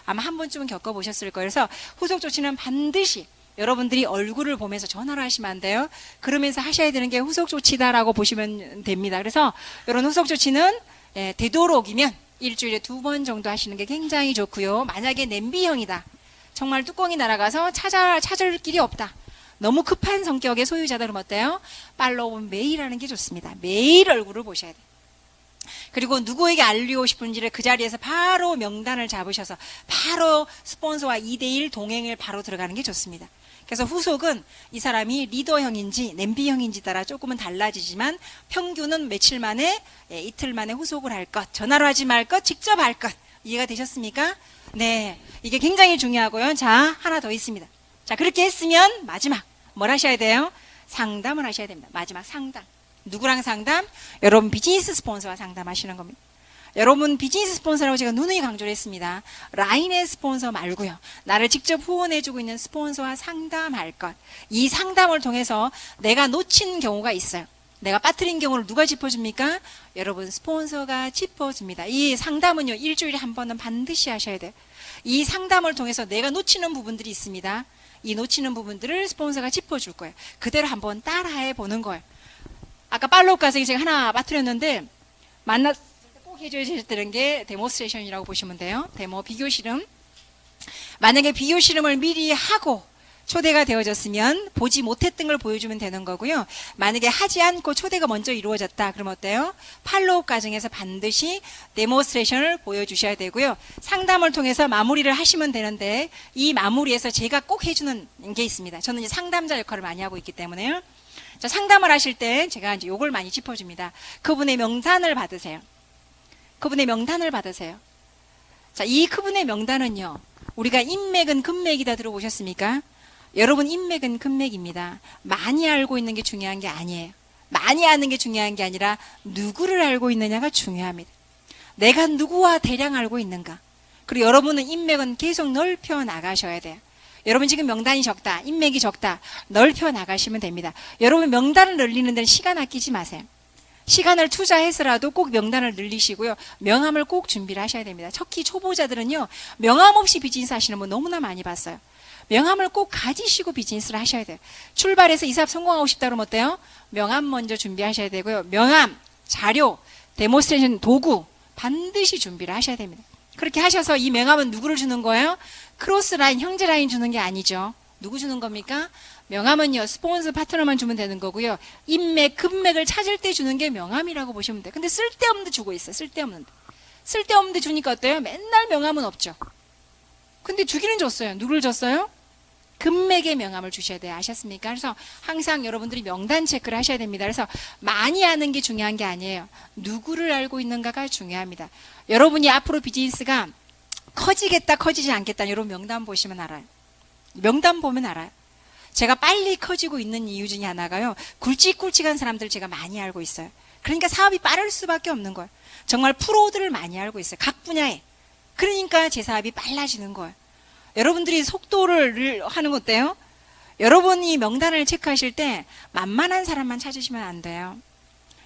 아마 한 번쯤은 겪어보셨을 거예요. 그래서 후속 조치는 반드시 여러분들이 얼굴을 보면서 전화로 하시면 안 돼요. 그러면서 하셔야 되는 게 후속 조치다라고 보시면 됩니다. 그래서 이런 후속 조치는 되도록이면 일주일에 2번 정도 하시는 게 굉장히 좋고요. 만약에 냄비형이다. 정말 뚜껑이 날아가서 찾을 길이 없다. 너무 급한 성격의 소유자들은 어때요? 팔로우는 매일 하는 게 좋습니다. 매일 얼굴을 보셔야 돼요. 그리고 누구에게 알리고 싶은지를 그 자리에서 바로 명단을 잡으셔서 바로 스폰서와 2대1 동행을 바로 들어가는 게 좋습니다. 그래서 후속은 이 사람이 리더형인지 냄비형인지 따라 조금은 달라지지만 평균은 며칠 만에 이틀 만에 후속을 할 것, 전화로 하지 말 것, 직접 할 것. 이해가 되셨습니까? 네, 이게 굉장히 중요하고요. 자, 하나 더 있습니다. 자, 그렇게 했으면 마지막 뭘 하셔야 돼요? 상담을 하셔야 됩니다. 마지막 상담. 누구랑 상담? 여러분 비즈니스 스폰서와 상담하시는 겁니다. 여러분 비즈니스 스폰서라고 제가 누누이 강조를 했습니다. 라인의 스폰서 말고요. 나를 직접 후원해주고 있는 스폰서와 상담할 것. 이 상담을 통해서 내가 놓친 경우가 있어요. 내가 빠뜨린 경우를 누가 짚어줍니까? 여러분 스폰서가 짚어줍니다. 이 상담은요. 일주일에 한 번은 반드시 하셔야 돼요. 이 상담을 통해서 내가 놓치는 부분들이 있습니다. 이 놓치는 부분들을 스폰서가 짚어줄 거예요. 그대로 한번 따라해 보는 거예요. 아까 팔로우 가서 제가 하나 빠뜨렸는데 만났을 때 꼭 해줘야 되는 게 데모스트레이션이라고 보시면 돼요. 데모 비교 실험. 만약에 비교 실험을 미리 하고 초대가 되어졌으면 보지 못했던 걸 보여주면 되는 거고요. 만약에 하지 않고 초대가 먼저 이루어졌다. 그럼 어때요? 팔로우 과정에서 반드시 데모스트레이션을 보여주셔야 되고요. 상담을 통해서 마무리를 하시면 되는데 이 마무리에서 제가 꼭 해주는 게 있습니다. 저는 이제 상담자 역할을 많이 하고 있기 때문에요. 자, 상담을 하실 때 제가 이제 요걸 많이 짚어줍니다. 그분의 명단을 받으세요. 그분의 명단을 받으세요. 자, 이 그분의 명단은요. 우리가 인맥은 금맥이다 들어보셨습니까? 여러분 인맥은 금맥입니다. 많이 알고 있는 게 중요한 게 아니에요. 많이 아는 게 중요한 게 아니라 누구를 알고 있느냐가 중요합니다. 내가 누구와 대량 알고 있는가. 그리고 여러분은 인맥은 계속 넓혀 나가셔야 돼요. 여러분 지금 명단이 적다. 인맥이 적다. 넓혀 나가시면 됩니다. 여러분 명단을 늘리는 데는 시간 아끼지 마세요. 시간을 투자해서라도 꼭 명단을 늘리시고요. 명함을 꼭 준비를 하셔야 됩니다. 특히 초보자들은요. 명함 없이 비즈니스 하시는 분 너무나 많이 봤어요. 명함을 꼭 가지시고 비즈니스를 하셔야 돼요. 출발해서 이 사업 성공하고 싶다 그러면 어때요? 명함 먼저 준비하셔야 되고요. 명함, 자료, 데모스트레이션 도구 반드시 준비를 하셔야 됩니다. 그렇게 하셔서 이 명함은 누구를 주는 거예요? 크로스라인, 형제라인 주는 게 아니죠. 누구 주는 겁니까? 명함은요. 스폰서 파트너만 주면 되는 거고요. 인맥, 금맥을 찾을 때 주는 게 명함이라고 보시면 돼요. 근데 쓸데없는데 주고 있어요. 쓸데없는데. 쓸데없는데 주니까 어때요? 맨날 명함은 없죠. 근데 주기는 줬어요. 누구를 줬어요? 금맥의 명함을 주셔야 돼요. 아셨습니까? 그래서 항상 여러분들이 명단 체크를 하셔야 됩니다. 그래서 많이 아는 게 중요한 게 아니에요. 누구를 알고 있는가가 중요합니다. 여러분이 앞으로 비즈니스가 커지겠다, 커지지 않겠다. 여러분 명단 보시면 알아요. 명단 보면 알아요. 제가 빨리 커지고 있는 이유 중에 하나가요. 굵직굵직한 사람들 제가 많이 알고 있어요. 그러니까 사업이 빠를 수밖에 없는 거예요. 정말 프로들을 많이 알고 있어요. 각 분야에. 그러니까 제 사업이 빨라지는 거예요. 여러분들이 속도를 하는 거 어때요? 여러분이 명단을 체크하실 때 만만한 사람만 찾으시면 안 돼요.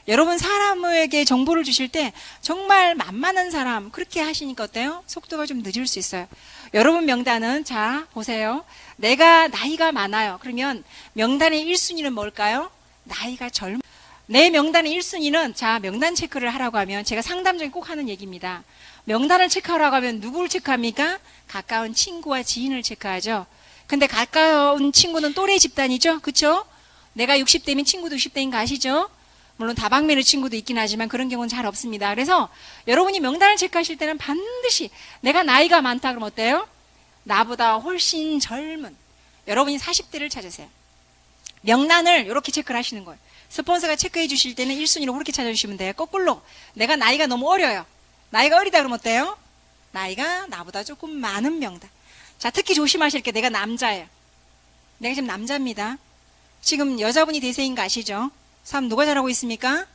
여러분 사람에게 정보를 주실 때 정말 만만한 사람 그렇게 하시니까 어때요? 속도가 좀 늦을 수 있어요. 여러분 명단은 자 보세요. 내가 나이가 많아요. 그러면 명단의 1순위는 뭘까요? 나이가 젊은 내 명단의 1순위는 자 명단 체크를 하라고 하면 제가 상담 중에 꼭 하는 얘기입니다. 명단을 체크하라고 하면 누구를 체크합니까? 가까운 친구와 지인을 체크하죠. 근데 가까운 친구는 또래 집단이죠. 그쵸? 내가 60대면 친구도 60대인 거 아시죠? 물론 다방면의 친구도 있긴 하지만 그런 경우는 잘 없습니다. 그래서 여러분이 명단을 체크하실 때는 반드시 내가 나이가 많다 그러면 어때요? 나보다 훨씬 젊은 여러분이 40대를 찾으세요. 명단을 이렇게 체크를 하시는 거예요. 스폰서가 체크해 주실 때는 1순위로 그렇게 찾아주시면 돼요. 거꾸로 내가 나이가 너무 어려요. 나이가 어리다 그러면 어때요? 나이가 나보다 조금 많은 명단. 자, 특히 조심하실 게 내가 남자예요. 내가 지금 남자입니다. 지금 여자분이 대세인 거 아시죠? 삶 누가 잘하고 있습니까?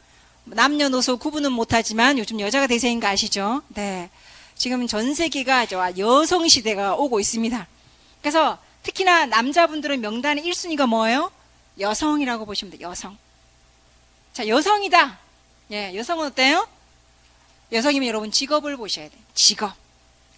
남녀노소 구분은 못하지만 요즘 여자가 대세인 거 아시죠? 네. 지금 전 세계가 여성 시대가 오고 있습니다. 그래서 특히나 남자분들은 명단의 1순위가 뭐예요? 여성이라고 보시면 돼요. 여성. 자, 여성이다. 예, 여성은 어때요? 여성이면 여러분 직업을 보셔야 돼요. 직업.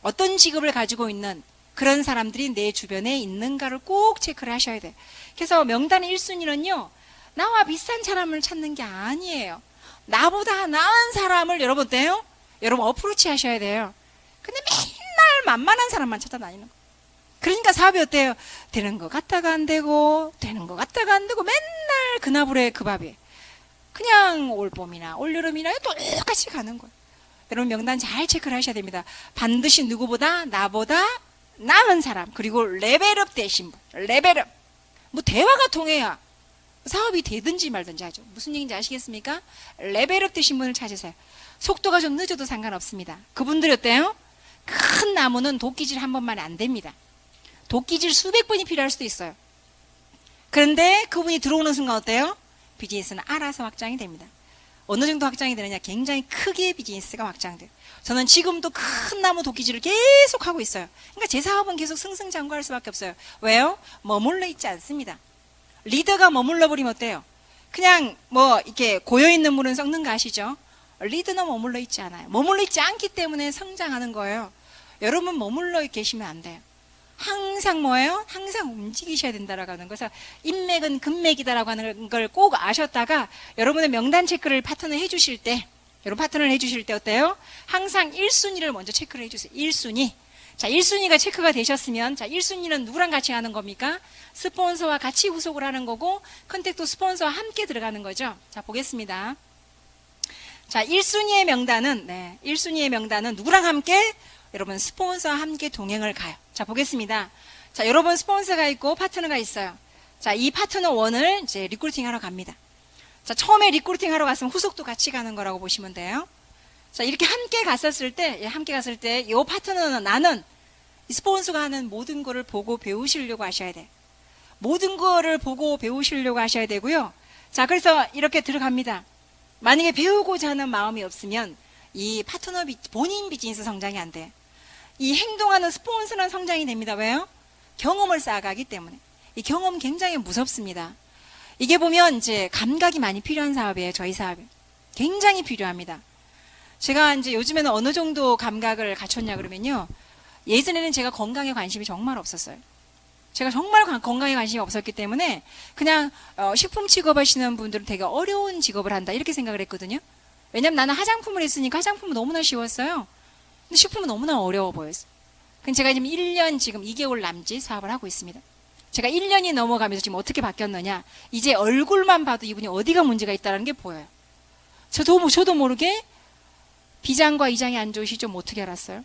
어떤 직업을 가지고 있는 그런 사람들이 내 주변에 있는가를 꼭 체크를 하셔야 돼요. 그래서 명단의 1순위는요. 나와 비슷한 사람을 찾는 게 아니에요. 나보다 나은 사람을 여러분 어때요? 여러분 어프로치 하셔야 돼요. 근데 맨날 만만한 사람만 찾아다니는 거예요. 그러니까 사업이 어때요? 되는 것 같다가 안 되고 되는 것 같다가 안 되고 맨날 그나불에 그 밥이에요. 그냥 올봄이나 올여름이나 똑같이 가는 거예요. 여러분 명단 잘 체크를 하셔야 됩니다. 반드시 누구보다 나보다 나은 사람 그리고 레벨업 되신 분. 레벨업. 뭐 대화가 통해야 사업이 되든지 말든지 하죠. 무슨 얘기인지 아시겠습니까? 레벨업 되신 분을 찾으세요. 속도가 좀 늦어도 상관없습니다. 그분들이 어때요? 큰 나무는 도끼질 한 번만에 안 됩니다. 도끼질 수백 번이 필요할 수도 있어요. 그런데 그분이 들어오는 순간 어때요? 비즈니스는 알아서 확장이 됩니다. 어느 정도 확장이 되느냐? 굉장히 크게 비즈니스가 확장돼요. 저는 지금도 큰 나무 도끼질을 계속 하고 있어요. 그러니까 제 사업은 계속 승승장구할 수밖에 없어요. 왜요? 머물러 있지 않습니다. 리더가 머물러 버리면 어때요? 그냥 뭐 이렇게 고여있는 물은 썩는 거 아시죠? 리더는 머물러 있지 않아요. 머물러 있지 않기 때문에 성장하는 거예요. 여러분 머물러 계시면 안 돼요. 항상 뭐예요? 항상 움직이셔야 된다라고 하는 거죠. 인맥은 금맥이다라고 하는 걸 꼭 아셨다가 여러분의 명단 체크를 파트너 해주실 때 여러분 파트너를 해주실 때 어때요? 항상 1순위를 먼저 체크를 해주세요. 1순위. 자, 1순위가 체크가 되셨으면 자, 1순위는 누구랑 같이 하는 겁니까? 스폰서와 같이 후속을 하는 거고 컨택도 스폰서와 함께 들어가는 거죠. 자, 보겠습니다. 자, 1순위의 명단은 1순위의 명단은 누구랑 함께? 여러분 스폰서와 함께 동행을 가요. 자, 보겠습니다. 자, 여러분 스폰서가 있고 파트너가 있어요. 자, 이 파트너 1을 이제 리크루팅 하러 갑니다. 자, 처음에 리크루팅 하러 갔으면 후속도 같이 가는 거라고 보시면 돼요. 자, 이렇게 함께 갔을 때 이 파트너는 나는 이 스폰서가 하는 모든 거를 보고 배우시려고 하셔야 돼요. 모든 거를 보고 배우시려고 하셔야 되고요. 자, 그래서 이렇게 들어갑니다. 만약에 배우고자 하는 마음이 없으면 이 파트너 본인 비즈니스 성장이 안 돼요. 이 행동하는 스폰서는 성장이 됩니다. 왜요? 경험을 쌓아가기 때문에. 이 경험 굉장히 무섭습니다. 이게 보면 이제 감각이 많이 필요한 사업이에요. 저희 사업이. 굉장히 필요합니다. 제가 이제 요즘에는 어느 정도 감각을 갖췄냐 그러면요. 예전에는 제가 건강에 관심이 정말 없었어요. 제가 정말 건강에 관심이 없었기 때문에 그냥 식품 취급하시는 분들은 되게 어려운 직업을 한다 이렇게 생각을 했거든요. 왜냐면 나는 화장품을 했으니까 화장품은 너무나 쉬웠어요. 근데 식품은 너무나 어려워 보였어요. 그럼 제가 지금 1년 지금 2개월 남짓 사업을 하고 있습니다. 제가 1년이 넘어가면서 지금 어떻게 바뀌었느냐. 이제 얼굴만 봐도 이분이 어디가 문제가 있다는 게 보여요. 저도 모르게 비장과 이장이 안 좋으시죠? 뭐 어떻게 알았어요?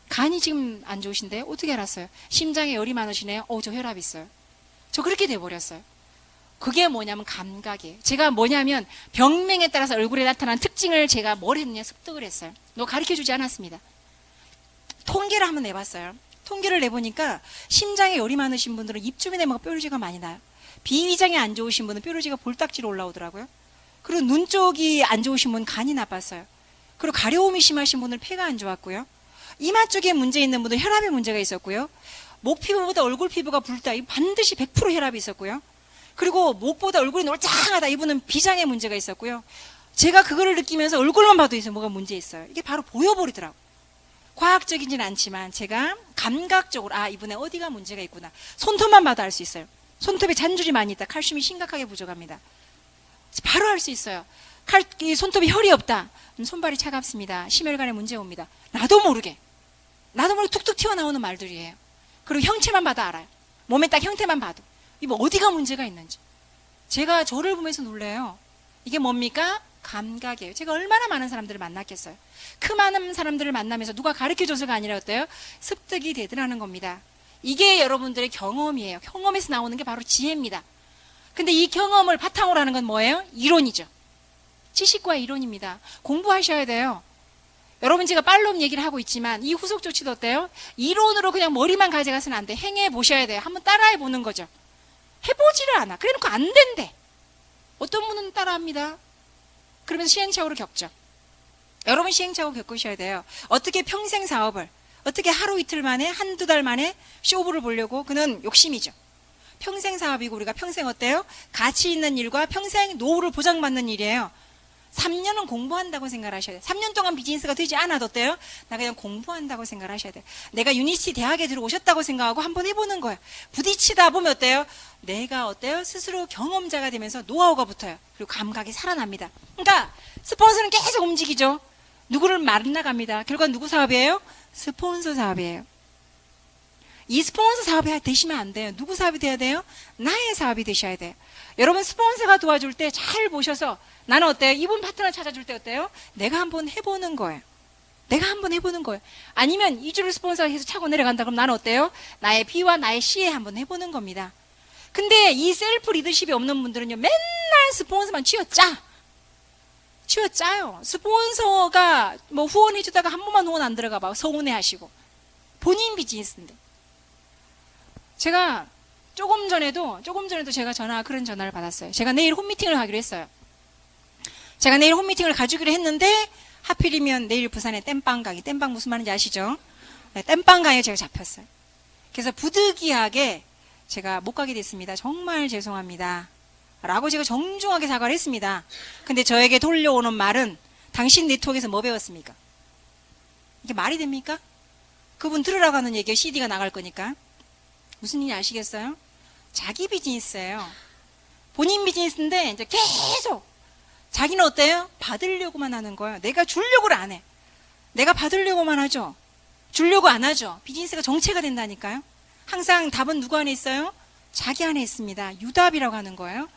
간이 지금 안 좋으신데 어떻게 알았어요? 심장에 열이 많으시네요. 저 혈압 있어요. 저 그렇게 돼버렸어요. 그게 뭐냐면 감각이에요. 제가 뭐냐면 병명에 따라서 얼굴에 나타난 특징을 제가 뭘 했느냐 습득을 했어요. 너 가르쳐주지 않았습니다. 통계를 한번 내봤어요. 통계를 내보니까 심장에 열이 많으신 분들은 입 주변에 막 뾰루지가 많이 나요. 비위장이 안 좋으신 분은 뾰루지가 볼딱지로 올라오더라고요. 그리고 눈 쪽이 안 좋으신 분은 간이 나빴어요. 그리고 가려움이 심하신 분은 폐가 안 좋았고요. 이마 쪽에 문제 있는 분들 혈압에 문제가 있었고요. 목 피부보다 얼굴 피부가 붉다. 이 반드시 100% 혈압이 있었고요. 그리고 목보다 얼굴이 놀짱하다. 이분은 비장의 문제가 있었고요. 제가 그거를 느끼면서 얼굴만 봐도 있어요. 뭐가 문제 있어요. 이게 바로 보여버리더라고요. 과학적이진 않지만 제가 감각적으로 이분에 어디가 문제가 있구나. 손톱만 봐도 알 수 있어요. 손톱에 잔줄이 많이 있다. 칼슘이 심각하게 부족합니다. 바로 알 수 있어요. 이 손톱에 혈이 없다. 손발이 차갑습니다. 심혈관에 문제 옵니다. 나도 모르게 툭툭 튀어나오는 말들이에요. 그리고 형체만 봐도 알아요. 몸에 딱 형태만 봐도 이뭐 어디가 문제가 있는지. 제가 저를 보면서 놀래요. 이게 뭡니까? 감각이에요. 제가 얼마나 많은 사람들을 만났겠어요. 그 많은 사람들을 만나면서 누가 가르쳐줘서가 아니라 어때요? 습득이 되더라는 겁니다. 이게 여러분들의 경험이에요. 경험에서 나오는 게 바로 지혜입니다. 근데 이 경험을 바탕으로 하는 건 뭐예요? 이론이죠. 지식과 이론입니다. 공부하셔야 돼요. 여러분 제가 팔로업 얘기를 하고 있지만 이 후속 조치도 어때요? 이론으로 그냥 머리만 가져가서는 안 돼. 행해 보셔야 돼요. 한번 따라해 보는 거죠. 해보지를 않아. 그래놓고 안 된대. 어떤 분은 따라합니다. 그러면서 시행착오를 겪죠. 여러분 시행착오 겪으셔야 돼요. 어떻게 평생 사업을 어떻게 하루 이틀 만에 한두 달 만에 쇼부를 보려고. 그는 욕심이죠. 평생 사업이고 우리가 평생 어때요? 가치 있는 일과 평생 노후를 보장받는 일이에요. 3년은 공부한다고 생각하셔야 돼요. 3년 동안 비즈니스가 되지 않아도 어때요? 나 그냥 공부한다고 생각하셔야 돼요. 내가 유니티 대학에 들어오셨다고 생각하고 한번 해보는 거예요. 부딪히다 보면 어때요? 내가 어때요? 스스로 경험자가 되면서 노하우가 붙어요. 그리고 감각이 살아납니다. 그러니까 스폰서는 계속 움직이죠. 누구를 만나갑니다. 결과 누구 사업이에요? 스폰서 사업이에요. 이 스폰서 사업이 되시면 안 돼요. 누구 사업이 돼야 돼요? 나의 사업이 되셔야 돼요. 여러분 스폰서가 도와줄 때 잘 보셔서 나는 어때요? 이분 파트너 찾아줄 때 어때요? 내가 한번 해보는 거예요. 내가 한번 해보는 거예요. 아니면 2주를 스폰서가 계속 차고 내려간다 그럼 나는 어때요? 나의 B와 나의 C에 한번 해보는 겁니다. 근데 이 셀프 리더십이 없는 분들은요 맨날 스폰서만 쥐어짜요. 스폰서가 뭐 후원해주다가 한 번만 후원 안 들어가 봐 서운해하시고 본인 비즈니스인데. 제가 조금 전에도 제가 그런 전화를 받았어요. 제가 내일 홈미팅을 하기로 했어요. 제가 내일 홈미팅을 가주기로 했는데 하필이면 내일 부산에 땜빵 강의, 땜빵 무슨 말인지 아시죠? 네, 땜빵 강의에 제가 잡혔어요. 그래서 부득이하게 제가 못 가게 됐습니다. 정말 죄송합니다. 라고 제가 정중하게 사과를 했습니다. 근데 저에게 돌려오는 말은 당신 네트워크에서 뭐 배웠습니까? 이게 말이 됩니까? 그분 들으라고 하는 얘기에 CD가 나갈 거니까. 무슨 일인지 아시겠어요? 자기 비즈니스예요. 본인 비즈니스인데 이제 계속 자기는 어때요? 받으려고만 하는 거예요. 내가 주려고를 안 해. 내가 받으려고만 하죠. 주려고 안 하죠. 비즈니스가 정체가 된다니까요. 항상 답은 누구 안에 있어요? 자기 안에 있습니다. 유답이라고 하는 거예요.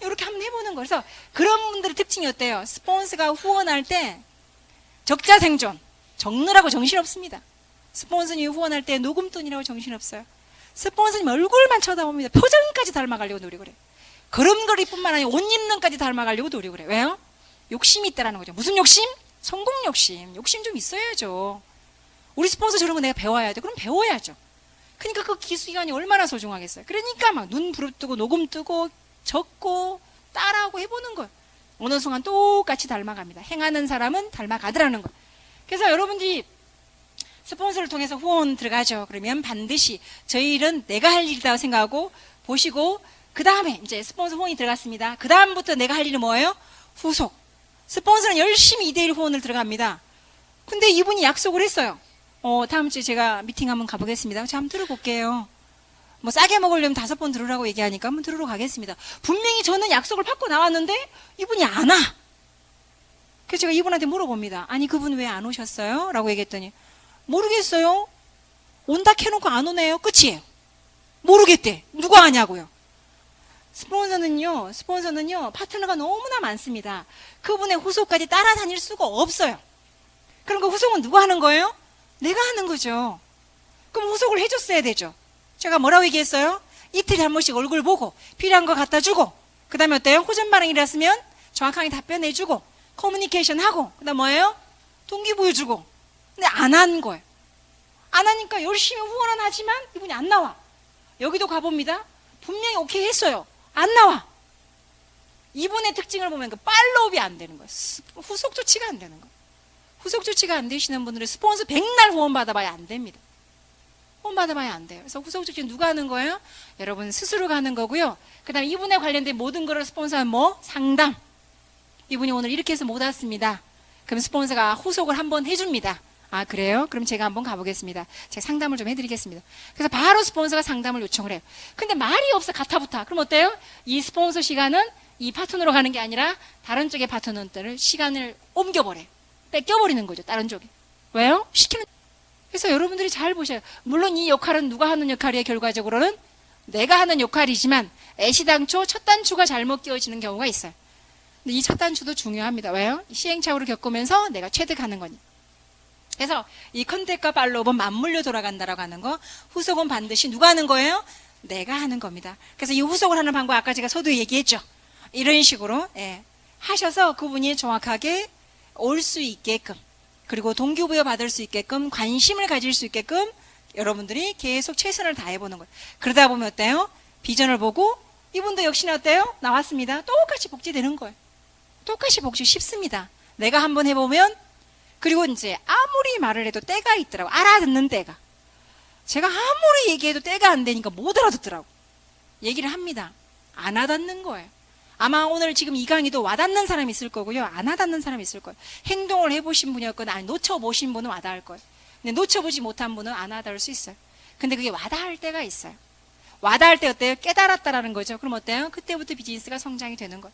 이렇게 한번 해보는 거예요. 그래서 그런 분들의 특징이 어때요? 스폰서가 후원할 때 적자생존, 적느라고 정신없습니다. 스폰서님 후원할 때 녹음돈이라고 정신없어요. 스폰서님 얼굴만 쳐다봅니다. 표정까지 닮아가려고 노력을 해요. 걸음걸이뿐만 아니라 옷 입는까지 닮아가려고 노력을 해요. 왜요? 욕심이 있다라는 거죠. 무슨 욕심? 성공 욕심. 욕심 좀 있어야죠. 우리 스폰서 저런 거 내가 배워야 돼. 그럼 배워야죠. 그러니까 그 기수기간이 얼마나 소중하겠어요. 그러니까 막 눈 부릅뜨고 녹음 뜨고 적고 따라하고 해보는 거예요. 어느 순간 똑같이 닮아갑니다. 행하는 사람은 닮아가더라는 거예요. 그래서 여러분들이 스폰서를 통해서 후원 들어가죠. 그러면 반드시 저희 일은 내가 할 일이라고 생각하고 보시고 그 다음에 이제 스폰서 후원이 들어갔습니다. 그 다음부터 내가 할 일은 뭐예요? 후속. 스폰서는 열심히 2대1 후원을 들어갑니다. 근데 이분이 약속을 했어요. 다음 주에 제가 미팅 한번 가보겠습니다. 제가 한번 들어볼게요. 뭐 싸게 먹으려면 5번 들으라고 얘기하니까 한번 들으러 가겠습니다. 분명히 저는 약속을 받고 나왔는데 이분이 안 와. 그래서 제가 이분한테 물어봅니다. 아니 그분 왜 안 오셨어요? 라고 얘기했더니 모르겠어요. 온다 캐놓고 안 오네요. 끝이에요. 모르겠대. 누가 아냐고요. 스폰서는요 파트너가 너무나 많습니다. 그분의 후속까지 따라다닐 수가 없어요. 그럼 그 후속은 누가 하는 거예요? 내가 하는 거죠. 그럼 후속을 해줬어야 되죠. 제가 뭐라고 얘기했어요? 이틀에 한 번씩 얼굴 보고 필요한 거 갖다 주고 그 다음에 어때요? 호전 반응이랐으면 정확하게 답변해주고 커뮤니케이션 하고 그 다음 뭐예요? 동기부여주고. 근데 안 한 거예요. 안 하니까 열심히 후원은 하지만 이분이 안 나와. 여기도 가봅니다. 분명히 오케이 했어요. 안 나와. 이분의 특징을 보면 그 팔로업이 안 되는 거예요. 후속 조치가 안 되는 거예요. 후속 조치가 안 되시는 분들은 스폰서 100날 후원 받아봐야 안 됩니다. 본받아봐야 안 돼요. 그래서 후속 조치 누가 하는 거예요? 여러분 스스로가 하는 거고요. 그 다음에 이분에 관련된 모든 거를 스폰서는 뭐? 상담. 이분이 오늘 이렇게 해서 못 왔습니다. 그럼 스폰서가 후속을 한번 해줍니다. 아 그래요? 그럼 제가 한번 가보겠습니다. 제가 상담을 좀 해드리겠습니다. 그래서 바로 스폰서가 상담을 요청을 해요. 근데 말이 없어 가타부타. 그럼 어때요? 이 스폰서 시간은 이 파트너로 가는 게 아니라 다른 쪽의 파트너들을 시간을 옮겨버려요. 뺏겨버리는 거죠. 다른 쪽에. 왜요? 시키는. 그래서 여러분들이 잘 보셔요. 물론 이 역할은 누가 하는 역할이에요? 결과적으로는 내가 하는 역할이지만 애시당초 첫 단추가 잘못 끼워지는 경우가 있어요. 근데 이 첫 단추도 중요합니다. 왜요? 시행착오를 겪으면서 내가 체득하는 거니. 그래서 이 컨택과 팔로우업은 맞물려 돌아간다라고 하는 거, 후속은 반드시 누가 하는 거예요? 내가 하는 겁니다. 그래서 이 후속을 하는 방법 아까 제가 서두에 얘기했죠. 이런 식으로 하셔서 그분이 정확하게 올 수 있게끔, 그리고 동기부여 받을 수 있게끔, 관심을 가질 수 있게끔 여러분들이 계속 최선을 다해보는 거예요. 그러다 보면 어때요? 비전을 보고 이분도 역시나 어때요? 나왔습니다. 똑같이 복제되는 거예요. 똑같이 복제 쉽습니다. 내가 한번 해보면. 그리고 이제 아무리 말을 해도 때가 있더라고. 알아듣는 때가. 제가 아무리 얘기해도 때가 안 되니까 못 알아듣더라고. 얘기를 합니다. 안 와닿는 거예요. 아마 오늘 지금 이 강의도 와닿는 사람이 있을 거고요. 안 와닿는 사람이 있을 거예요. 행동을 해보신 분이었거나 아니 놓쳐보신 분은 와닿을 거예요. 근데 놓쳐보지 못한 분은 안 와닿을 수 있어요. 근데 그게 와닿을 때가 있어요. 와닿을 때 어때요? 깨달았다라는 거죠. 그럼 어때요? 그때부터 비즈니스가 성장이 되는 거예요.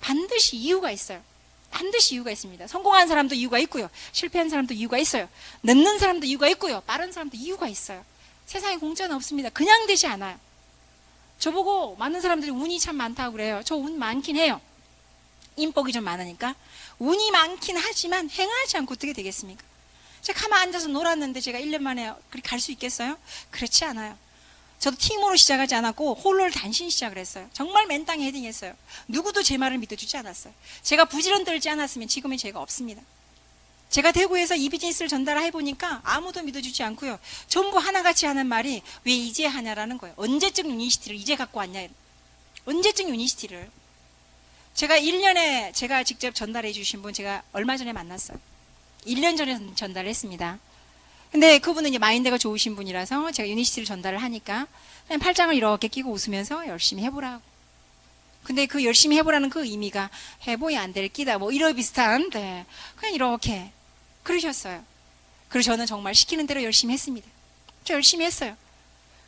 반드시 이유가 있어요. 반드시 이유가 있습니다. 성공한 사람도 이유가 있고요. 실패한 사람도 이유가 있어요. 늦는 사람도 이유가 있고요. 빠른 사람도 이유가 있어요. 세상에 공짜는 없습니다. 그냥 되지 않아요. 저보고 많은 사람들이 운이 참 많다고 그래요. 저 운 많긴 해요. 인복이 좀 많으니까. 운이 많긴 하지만 행하지 않고 어떻게 되겠습니까? 제가 가만 앉아서 놀았는데 제가 1년 만에 그렇게 갈 수 있겠어요? 그렇지 않아요. 저도 팀으로 시작하지 않았고 홀로 단신 시작을 했어요. 정말 맨땅에 헤딩했어요. 누구도 제 말을 믿어주지 않았어요. 제가 부지런 떨지 않았으면 지금의 제가 없습니다. 제가 대구에서 이 비즈니스를 전달해보니까 아무도 믿어주지 않고요. 전부 하나같이 하는 말이 왜 이제 하냐라는 거예요. 언제쯤 유니시티를 이제 갖고 왔냐. 언제쯤 유니시티를. 제가 1년에 제가 직접 전달해 주신 분 제가 얼마 전에 만났어요. 1년 전에 전달했습니다. 근데 그분은 이제 마인드가 좋으신 분이라서 제가 유니시티를 전달을 하니까 그냥 팔짱을 이렇게 끼고 웃으면서 열심히 해보라고. 근데 그 열심히 해보라는 그 의미가 해보야 안 될 끼다 뭐 이런 비슷한 그냥 이렇게 그러셨어요. 그래서 저는 정말 시키는 대로 열심히 했습니다. 저 열심히 했어요.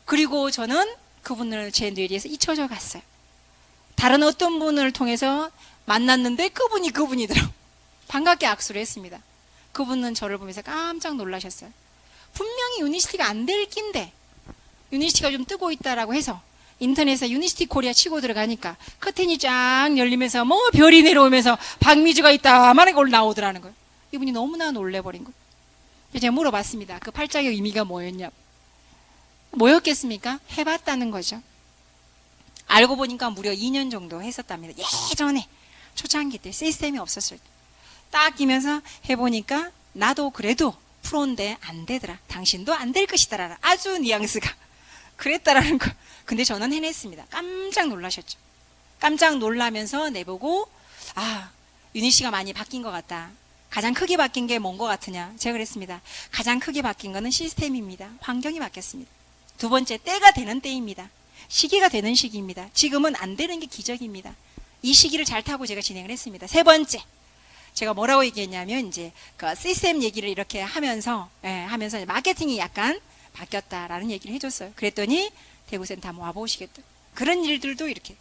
그리고 저는 그분을 제 뇌리에서 잊혀져 갔어요. 다른 어떤 분을 통해서 만났는데 그분이 그분이더라고요. 반갑게 악수를 했습니다. 그분은 저를 보면서 깜짝 놀라셨어요. 분명히 유니시티가 안 될 낀데 유니시티가 좀 뜨고 있다라고 해서 인터넷에 유니시티 코리아 치고 들어가니까 커튼이 쫙 열리면서 뭐 별이 내려오면서 박미주가 있다 만약에 올라오더라는 거예요. 이분이 너무나 놀래버린 거예요. 제가 물어봤습니다. 그 팔짱의 의미가 뭐였냐. 뭐였겠습니까? 해봤다는 거죠. 알고 보니까 무려 2년 정도 했었답니다. 예전에 초창기 때 시스템이 없었을 때 딱 끼면서 해보니까 나도 그래도 프로인데 안 되더라. 당신도 안 될 것이다라는 아주 뉘앙스가 그랬다라는 거. 근데 저는 해냈습니다. 깜짝 놀라셨죠. 깜짝 놀라면서 내보고 유니씨가 많이 바뀐 것 같다. 가장 크게 바뀐 게 뭔 것 같으냐. 제가 그랬습니다. 가장 크게 바뀐 거는 시스템입니다. 환경이 바뀌었습니다. 두 번째, 때가 되는 때입니다. 시기가 되는 시기입니다. 지금은 안 되는 게 기적입니다. 이 시기를 잘 타고 제가 진행을 했습니다. 세 번째, 제가 뭐라고 얘기했냐면 이제 그 시스템 얘기를 이렇게 하면서 마케팅이 약간 바뀌었다라는 얘기를 해줬어요. 그랬더니 대구센터 한번 와보시겠다. 그런 일들도 이렇게.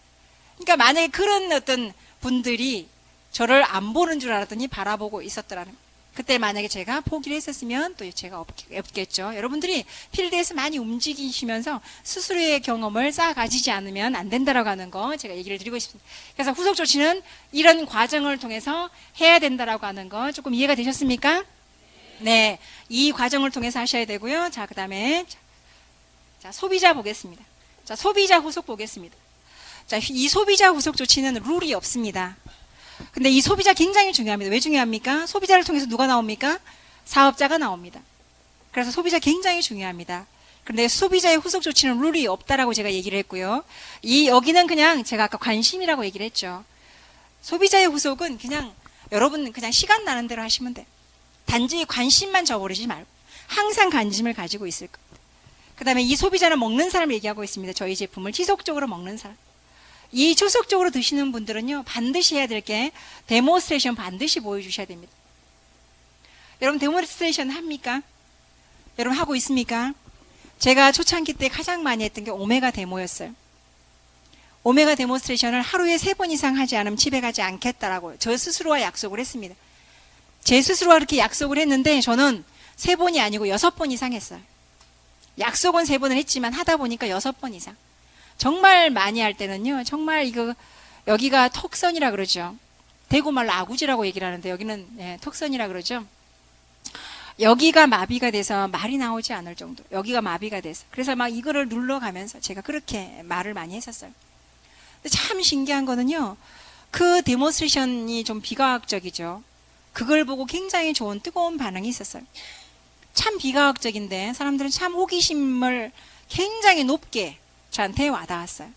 그러니까 만약에 그런 어떤 분들이 저를 안 보는 줄 알았더니 바라보고 있었더라는 거예요. 그때 만약에 제가 포기를 했었으면 또 제가 없겠죠. 여러분들이 필드에서 많이 움직이시면서 스스로의 경험을 쌓아가지지 않으면 안 된다라고 하는 거 제가 얘기를 드리고 싶습니다. 그래서 후속 조치는 이런 과정을 통해서 해야 된다라고 하는 거 조금 이해가 되셨습니까? 네, 이 과정을 통해서 하셔야 되고요. 자, 그 다음에 소비자 보겠습니다. 자, 소비자 후속 보겠습니다. 자, 이 소비자 후속 조치는 룰이 없습니다. 근데 이 소비자 굉장히 중요합니다. 왜 중요합니까? 소비자를 통해서 누가 나옵니까? 사업자가 나옵니다. 그래서 소비자 굉장히 중요합니다. 그런데 소비자의 후속 조치는 룰이 없다라고 제가 얘기를 했고요. 여기는 그냥 제가 아까 관심이라고 얘기를 했죠. 소비자의 후속은 그냥 여러분 그냥 시간 나는 대로 하시면 돼요. 단지 관심만 저버리지 말고 항상 관심을 가지고 있을 겁니다. 그 다음에 이 소비자는 먹는 사람을 얘기하고 있습니다. 저희 제품을 지속적으로 먹는 사람. 이 지속적으로 드시는 분들은요, 반드시 해야 될 게 데모스트레이션 반드시 보여주셔야 됩니다. 여러분 데모스트레이션 합니까? 여러분 하고 있습니까? 제가 초창기 때 가장 많이 했던 게 오메가 데모였어요. 오메가 데모스트레이션을 하루에 3번 이상 하지 않으면 집에 가지 않겠다라고 저 스스로와 약속을 했습니다. 제 스스로와 그렇게 약속을 했는데 저는 3번이 아니고 6번 이상 했어요. 약속은 3번을 했지만 하다 보니까 6번 이상. 정말 많이 할 때는요, 정말 여기가 턱선이라 그러죠. 대구말로 아구지라고 얘기를 하는데 여기는 턱선이라 그러죠. 여기가 마비가 돼서 말이 나오지 않을 정도. 여기가 마비가 돼서. 그래서 막 이거를 눌러가면서 제가 그렇게 말을 많이 했었어요. 근데 참 신기한 거는요, 그 데모스트레이션이 좀 비과학적이죠. 그걸 보고 굉장히 좋은 뜨거운 반응이 있었어요. 참 비과학적인데 사람들은 참 호기심을 굉장히 높게 저한테 와닿았어요.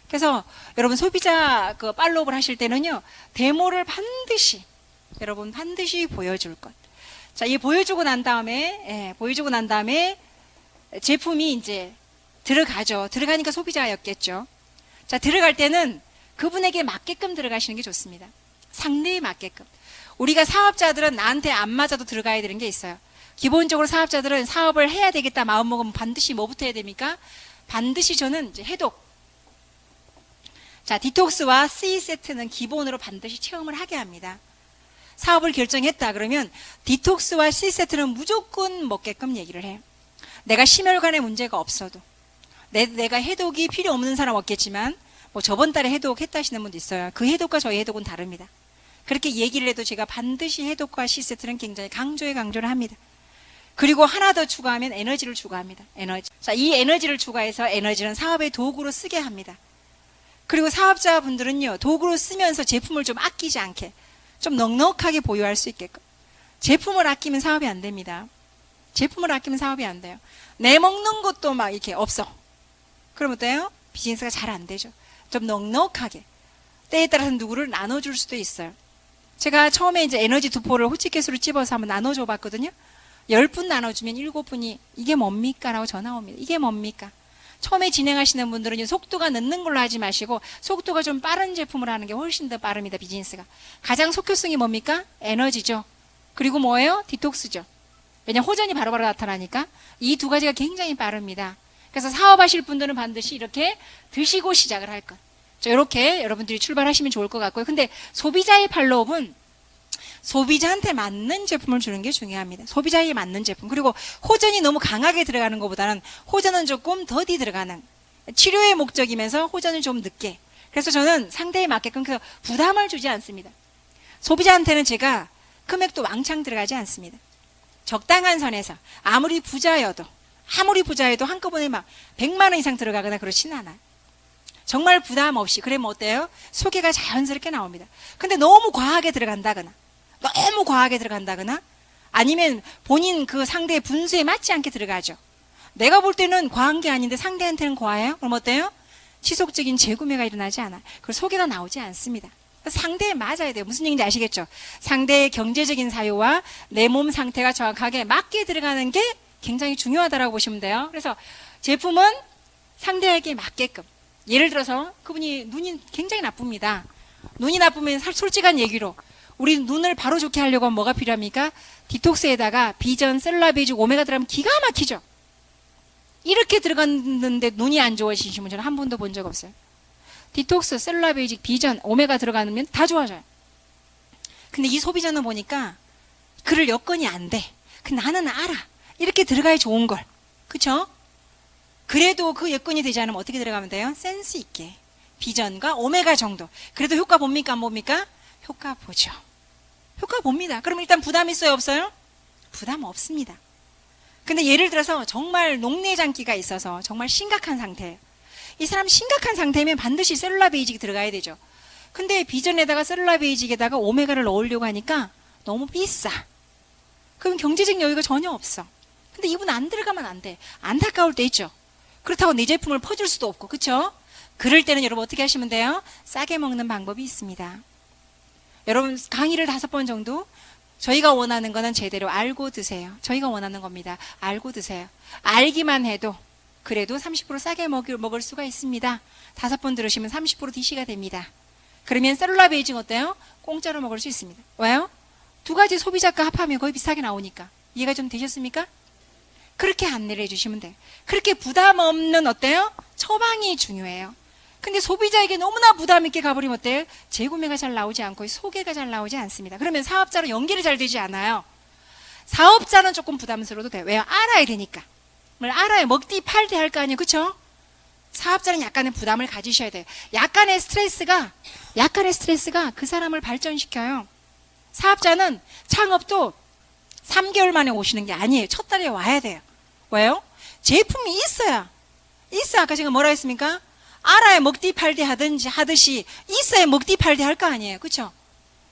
그래서 여러분 소비자 팔로우를 하실 때는요, 데모를 여러분 반드시 보여줄 것. 자, 이 보여주고 난 다음에 제품이 이제 들어가죠. 들어가니까 소비자였겠죠. 자, 들어갈 때는 그분에게 맞게끔 들어가시는 게 좋습니다. 상대에 맞게끔. 우리가 사업자들은 나한테 안 맞아도 들어가야 되는 게 있어요. 기본적으로 사업자들은 사업을 해야 되겠다 마음 먹으면 반드시 뭐부터 해야 됩니까? 반드시 저는 이제 해독. 자, 디톡스와 C 세트는 기본으로 반드시 체험을 하게 합니다. 사업을 결정했다 그러면 디톡스와 C 세트는 무조건 먹게끔 얘기를 해요. 내가 심혈관의 문제가 없어도 내가 해독이 필요 없는 사람 없겠지만 뭐 저번 달에 해독했다 하시는 분도 있어요. 그 해독과 저희 해독은 다릅니다. 그렇게 얘기를 해도 제가 반드시 해독과 C 세트는 굉장히 강조를 합니다. 그리고 하나 더 추가하면 에너지를 추가합니다. 에너지. 자, 이 에너지를 추가해서 에너지는 사업의 도구로 쓰게 합니다. 그리고 사업자분들은요, 도구로 쓰면서 제품을 좀 아끼지 않게, 좀 넉넉하게 보유할 수 있게끔. 제품을 아끼면 사업이 안 됩니다. 제품을 아끼면 사업이 안 돼요. 내 먹는 것도 막 이렇게 없어. 그럼 어때요? 비즈니스가 잘 안 되죠. 좀 넉넉하게. 때에 따라서 누구를 나눠줄 수도 있어요. 제가 처음에 이제 에너지 두포를 호치켓으로 찝어서 한번 나눠줘 봤거든요. 10분 나눠주면 7분이 이게 뭡니까? 라고 전화 옵니다. 이게 뭡니까? 처음에 진행하시는 분들은 속도가 늦는 걸로 하지 마시고 속도가 좀 빠른 제품을 하는 게 훨씬 더 빠릅니다. 비즈니스가. 가장 속효성이 뭡니까? 에너지죠. 그리고 뭐예요? 디톡스죠. 왜냐하면 호전이 바로바로 나타나니까 이 두 가지가 굉장히 빠릅니다. 그래서 사업하실 분들은 반드시 이렇게 드시고 시작을 할 것. 이렇게 여러분들이 출발하시면 좋을 것 같고요. 근데 소비자의 팔로업은 소비자한테 맞는 제품을 주는 게 중요합니다. 소비자에 맞는 제품. 그리고 호전이 너무 강하게 들어가는 것보다는 호전은 조금 더디 들어가는, 치료의 목적이면서 호전을 좀 늦게. 그래서 저는 상대에 맞게끔 부담을 주지 않습니다. 소비자한테는 제가 금액도 왕창 들어가지 않습니다. 적당한 선에서 아무리 부자여도 한꺼번에 막 100만 원 이상 들어가거나 그렇지는 않아요. 정말 부담 없이. 그러면 어때요? 소개가 자연스럽게 나옵니다. 근데 너무 과하게 들어간다거나 아니면 본인 그 상대의 분수에 맞지 않게 들어가죠. 내가 볼 때는 과한 게 아닌데 상대한테는 과해요? 그럼 어때요? 지속적인 재구매가 일어나지 않아요. 그리고 소개가 나오지 않습니다. 상대에 맞아야 돼요. 무슨 얘기인지 아시겠죠? 상대의 경제적인 사유와 내 몸 상태가 정확하게 맞게 들어가는 게 굉장히 중요하다고 보시면 돼요. 그래서 제품은 상대에게 맞게끔. 예를 들어서 그분이 눈이 굉장히 나쁩니다. 눈이 나쁘면 솔직한 얘기로 우리 눈을 바로 좋게 하려고 하면 뭐가 필요합니까? 디톡스에다가 비전, 셀룰라베이직, 오메가 들어가면 기가 막히죠. 이렇게 들어갔는데 눈이 안 좋아지신 분은 한 번도 본 적 없어요. 디톡스, 셀룰라베이직, 비전, 오메가 들어가면 다 좋아져요. 근데 이 소비자는 보니까 그럴 여건이 안 돼. 근데 나는 알아. 이렇게 들어가야 좋은 걸. 그쵸? 그래도 그 여건이 되지 않으면 어떻게 들어가면 돼요? 센스 있게. 비전과 오메가 정도. 그래도 효과 봅니까? 안 봅니까? 효과 보죠. 효과 봅니다. 그럼 일단 부담 있어요? 없어요? 부담 없습니다. 근데 예를 들어서 정말 녹내장기가 있어서 정말 심각한 상태예요. 이 사람 심각한 상태면 반드시 셀룰라 베이직이 들어가야 되죠. 근데 비전에다가 셀룰라 베이직에다가 오메가를 넣으려고 하니까 너무 비싸. 그럼 경제적 여유가 전혀 없어. 근데 이분 안 들어가면 안 돼. 안타까울 때 있죠. 그렇다고 내 제품을 퍼줄 수도 없고, 그쵸? 그럴 때는 여러분 어떻게 하시면 돼요? 싸게 먹는 방법이 있습니다. 여러분 강의를 5번 정도, 저희가 원하는 거는 제대로 알고 드세요. 저희가 원하는 겁니다. 알고 드세요. 알기만 해도 그래도 30% 싸게 먹을 수가 있습니다. 5번 들으시면 30% DC가 됩니다. 그러면 셀룰라 베이징 어때요? 공짜로 먹을 수 있습니다. 왜요? 두 가지 소비자가 합하면 거의 비슷하게 나오니까. 이해가 좀 되셨습니까? 그렇게 안내를 해주시면 돼요. 그렇게 부담 없는 어때요? 처방이 중요해요. 근데 소비자에게 너무나 부담 있게 가버리면 어때요? 재구매가 잘 나오지 않고 소개가 잘 나오지 않습니다. 그러면 사업자로 연결이 잘 되지 않아요. 사업자는 조금 부담스러워도 돼요. 왜요? 알아야 되니까. 뭘 알아야 먹디 팔디 할 거 아니에요. 그쵸? 사업자는 약간의 부담을 가지셔야 돼요. 약간의 스트레스가 그 사람을 발전시켜요. 사업자는 창업도 3개월 만에 오시는 게 아니에요. 첫 달에 와야 돼요. 왜요? 제품이 있어야 아까 제가 뭐라 했습니까? 알아야 먹디 팔디 하듯이 있어야 먹디 팔디 할 거 아니에요. 그쵸?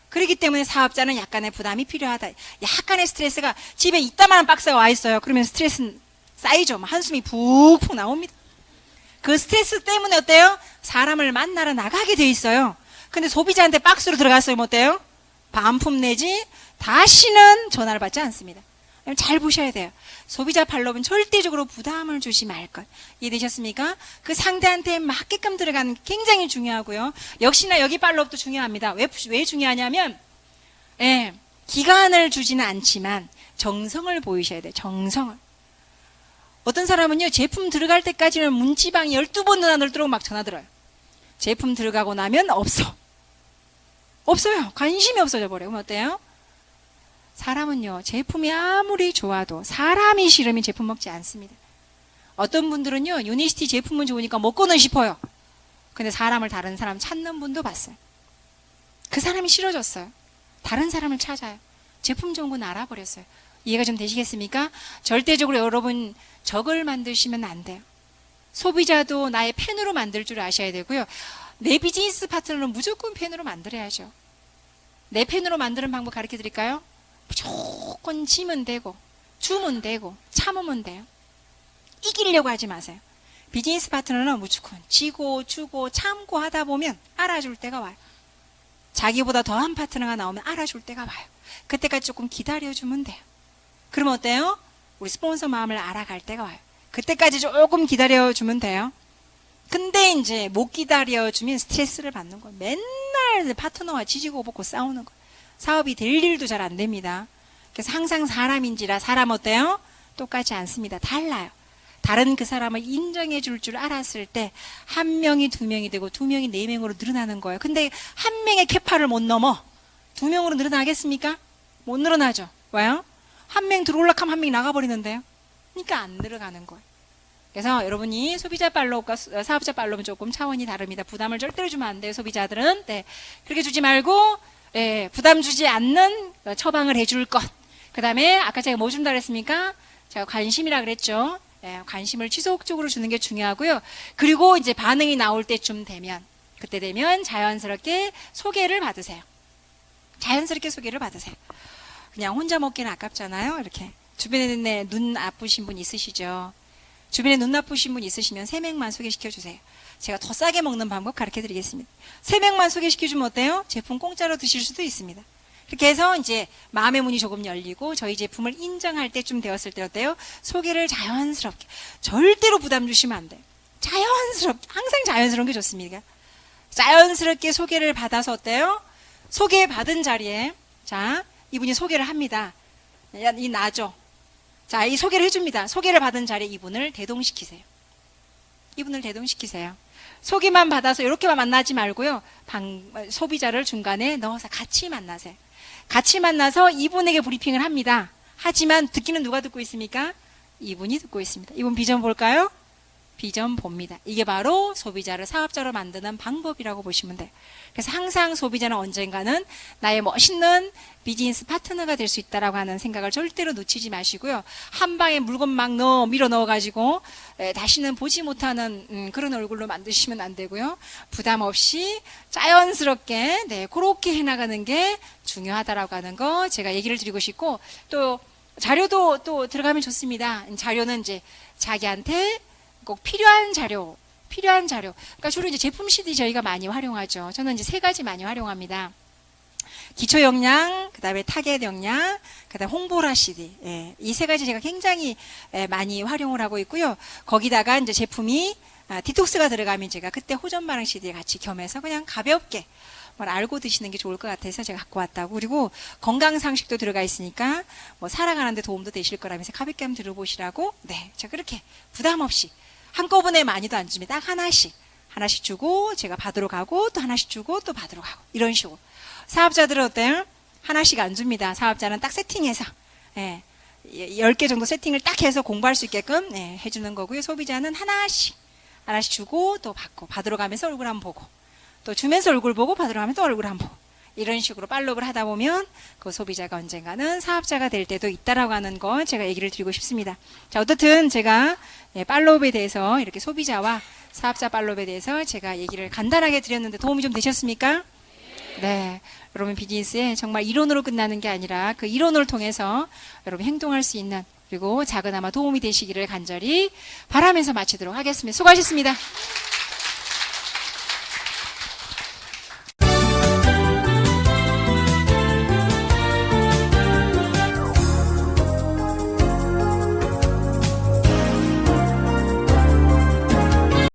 그렇기 때문에 사업자는 약간의 부담이 필요하다. 약간의 스트레스가 집에 이따만한 박스가 와 있어요. 그러면 스트레스는 쌓이죠. 한숨이 푹푹 나옵니다. 그 스트레스 때문에 어때요? 사람을 만나러 나가게 돼 있어요. 근데 소비자한테 박스로 들어갔어요. 뭐 어때요? 반품 내지 다시는 전화를 받지 않습니다. 잘 보셔야 돼요. 소비자 팔로우는 절대적으로 부담을 주지 말 것. 이해되셨습니까? 그 상대한테 맞게끔 들어가는 게 굉장히 중요하고요. 역시나 여기 팔로우도 중요합니다. 왜 중요하냐면 기간을 주지는 않지만 정성을 보이셔야 돼요. 정성을. 어떤 사람은요, 제품 들어갈 때까지는 문지방이 12번 늘어나도록 막 전화 들어요. 제품 들어가고 나면 없어요. 관심이 없어져 버려요. 그럼 어때요? 사람은요, 제품이 아무리 좋아도 사람이 싫으면 제품 먹지 않습니다. 어떤 분들은요, 유니시티 제품은 좋으니까 먹고는 싶어요. 근데 다른 사람 찾는 분도 봤어요. 그 사람이 싫어졌어요. 다른 사람을 찾아요. 제품 좋은 건 알아버렸어요. 이해가 좀 되시겠습니까? 절대적으로 여러분 적을 만드시면 안 돼요. 소비자도 나의 팬으로 만들 줄 아셔야 되고요. 내 비즈니스 파트너는 무조건 팬으로 만들어야죠. 내 팬으로 만드는 방법 가르쳐 드릴까요? 무조건 지면 되고 주면 되고 참으면 돼요. 이기려고 하지 마세요. 비즈니스 파트너는 무조건 지고 주고 참고 하다 보면 알아줄 때가 와요. 자기보다 더한 파트너가 나오면 알아줄 때가 와요. 그때까지 조금 기다려주면 돼요. 그러면 어때요? 우리 스폰서 마음을 알아갈 때가 와요. 그때까지 조금 기다려주면 돼요. 근데 이제 못 기다려주면 스트레스를 받는 거예요. 맨날 파트너와 지지고 볶고 싸우는 거예요. 사업이 될 일도 잘 안 됩니다. 그래서 항상 사람인지라 사람 어때요? 똑같지 않습니다. 달라요. 다른 그 사람을 인정해 줄 알았을 때 한 명이 두 명이 되고 두 명이 네 명으로 늘어나는 거예요. 근데 한 명의 캐파를 못 넘어 두 명으로 늘어나겠습니까? 못 늘어나죠. 왜요? 한 명 들어올라면 한 명이 나가버리는데요. 그러니까 안 늘어가는 거예요. 그래서 여러분이 소비자 팔로우과 사업자 팔로우는 조금 차원이 다릅니다. 부담을 절대로 주면 안 돼요. 소비자들은. 그렇게 주지 말고 부담 주지 않는 처방을 해줄 것. 그 다음에 아까 제가 뭐 준다 그랬습니까? 제가 관심이라 그랬죠. 관심을 지속적으로 주는 게 중요하고요. 그리고 이제 반응이 나올 때쯤 되면 그때 되면 자연스럽게 소개를 받으세요. 자연스럽게 소개를 받으세요. 그냥 혼자 먹기는 아깝잖아요. 이렇게 주변에 눈 아프신 분 있으시죠? 주변에 눈 나쁘신 분 있으시면 3명만 소개시켜 주세요. 제가 더 싸게 먹는 방법 가르쳐 드리겠습니다. 3명만 소개시켜 주면 어때요? 제품 공짜로 드실 수도 있습니다. 그렇게 해서 이제 마음의 문이 조금 열리고 저희 제품을 인정할 때쯤 되었을 때 어때요? 소개를 자연스럽게, 절대로 부담 주시면 안 돼요. 자연스럽게, 항상 자연스러운 게 좋습니다. 자연스럽게 소개를 받아서 어때요? 소개받은 자리에 자, 이분이 소개를 합니다. 이 나죠. 자, 이 소개를 해줍니다. 소개를 받은 자리에 이분을 대동시키세요. 이분을 대동시키세요. 소개만 받아서 이렇게만 만나지 말고요. 소비자를 중간에 넣어서 같이 만나세요. 같이 만나서 이분에게 브리핑을 합니다. 하지만 듣기는 누가 듣고 있습니까? 이분이 듣고 있습니다. 이분 비전 볼까요? 비전 봅니다. 이게 바로 소비자를 사업자로 만드는 방법이라고 보시면 돼요. 그래서 항상 소비자는 언젠가는 나의 멋있는 비즈니스 파트너가 될 수 있다라고 하는 생각을 절대로 놓치지 마시고요. 한 방에 물건 막 밀어 넣어가지고 다시는 보지 못하는 그런 얼굴로 만드시면 안 되고요. 부담 없이 자연스럽게 그렇게 해나가는 게 중요하다라고 하는 거 제가 얘기를 드리고 싶고, 또 자료도 또 들어가면 좋습니다. 자료는 이제 자기한테 꼭 필요한 자료. 그러니까 주로 이제 제품 CD 저희가 많이 활용하죠. 저는 이제 3가지 많이 활용합니다. 기초 역량, 그다음에 타겟 역량, 그다음 홍보라 CD. 예, 이 세 가지 제가 굉장히 많이 활용을 하고 있고요. 거기다가 이제 제품이 디톡스가 들어가면 제가 그때 호전 반응 CD에 같이 겸해서 그냥 가볍게 뭘 알고 드시는 게 좋을 것 같아서 제가 갖고 왔다고. 그리고 건강 상식도 들어가 있으니까 뭐 살아가는데 도움도 되실 거라면서 가볍게 한번 들어보시라고. 네, 제가 그렇게 부담 없이 한꺼번에 많이도 안 줍니다. 딱 하나씩 주고 제가 받으러 가고 또 하나씩 주고 또 받으러 가고 이런 식으로. 사업자들은 어때요? 하나씩 안 줍니다. 사업자는 딱 세팅해서 10개 정도 세팅을 딱 해서 공부할 수 있게끔 해주는 거고요. 소비자는 하나씩 주고 또 받고, 받으러 가면서 얼굴 한번 보고, 또 주면서 얼굴 보고 받으러 가면 또 얼굴 한번 보고, 이런 식으로 팔로우를 하다 보면 그 소비자가 언젠가는 사업자가 될 때도 있다라고 하는 거 제가 얘기를 드리고 싶습니다. 자, 어떻든 제가 팔로우에 대해서 이렇게 소비자와 사업자 팔로우에 대해서 제가 얘기를 간단하게 드렸는데 도움이 좀 되셨습니까? 네. 여러분 비즈니스에 정말 이론으로 끝나는 게 아니라 그 이론을 통해서 여러분 행동할 수 있는, 그리고 작은아마 도움이 되시기를 간절히 바라면서 마치도록 하겠습니다. 수고하셨습니다.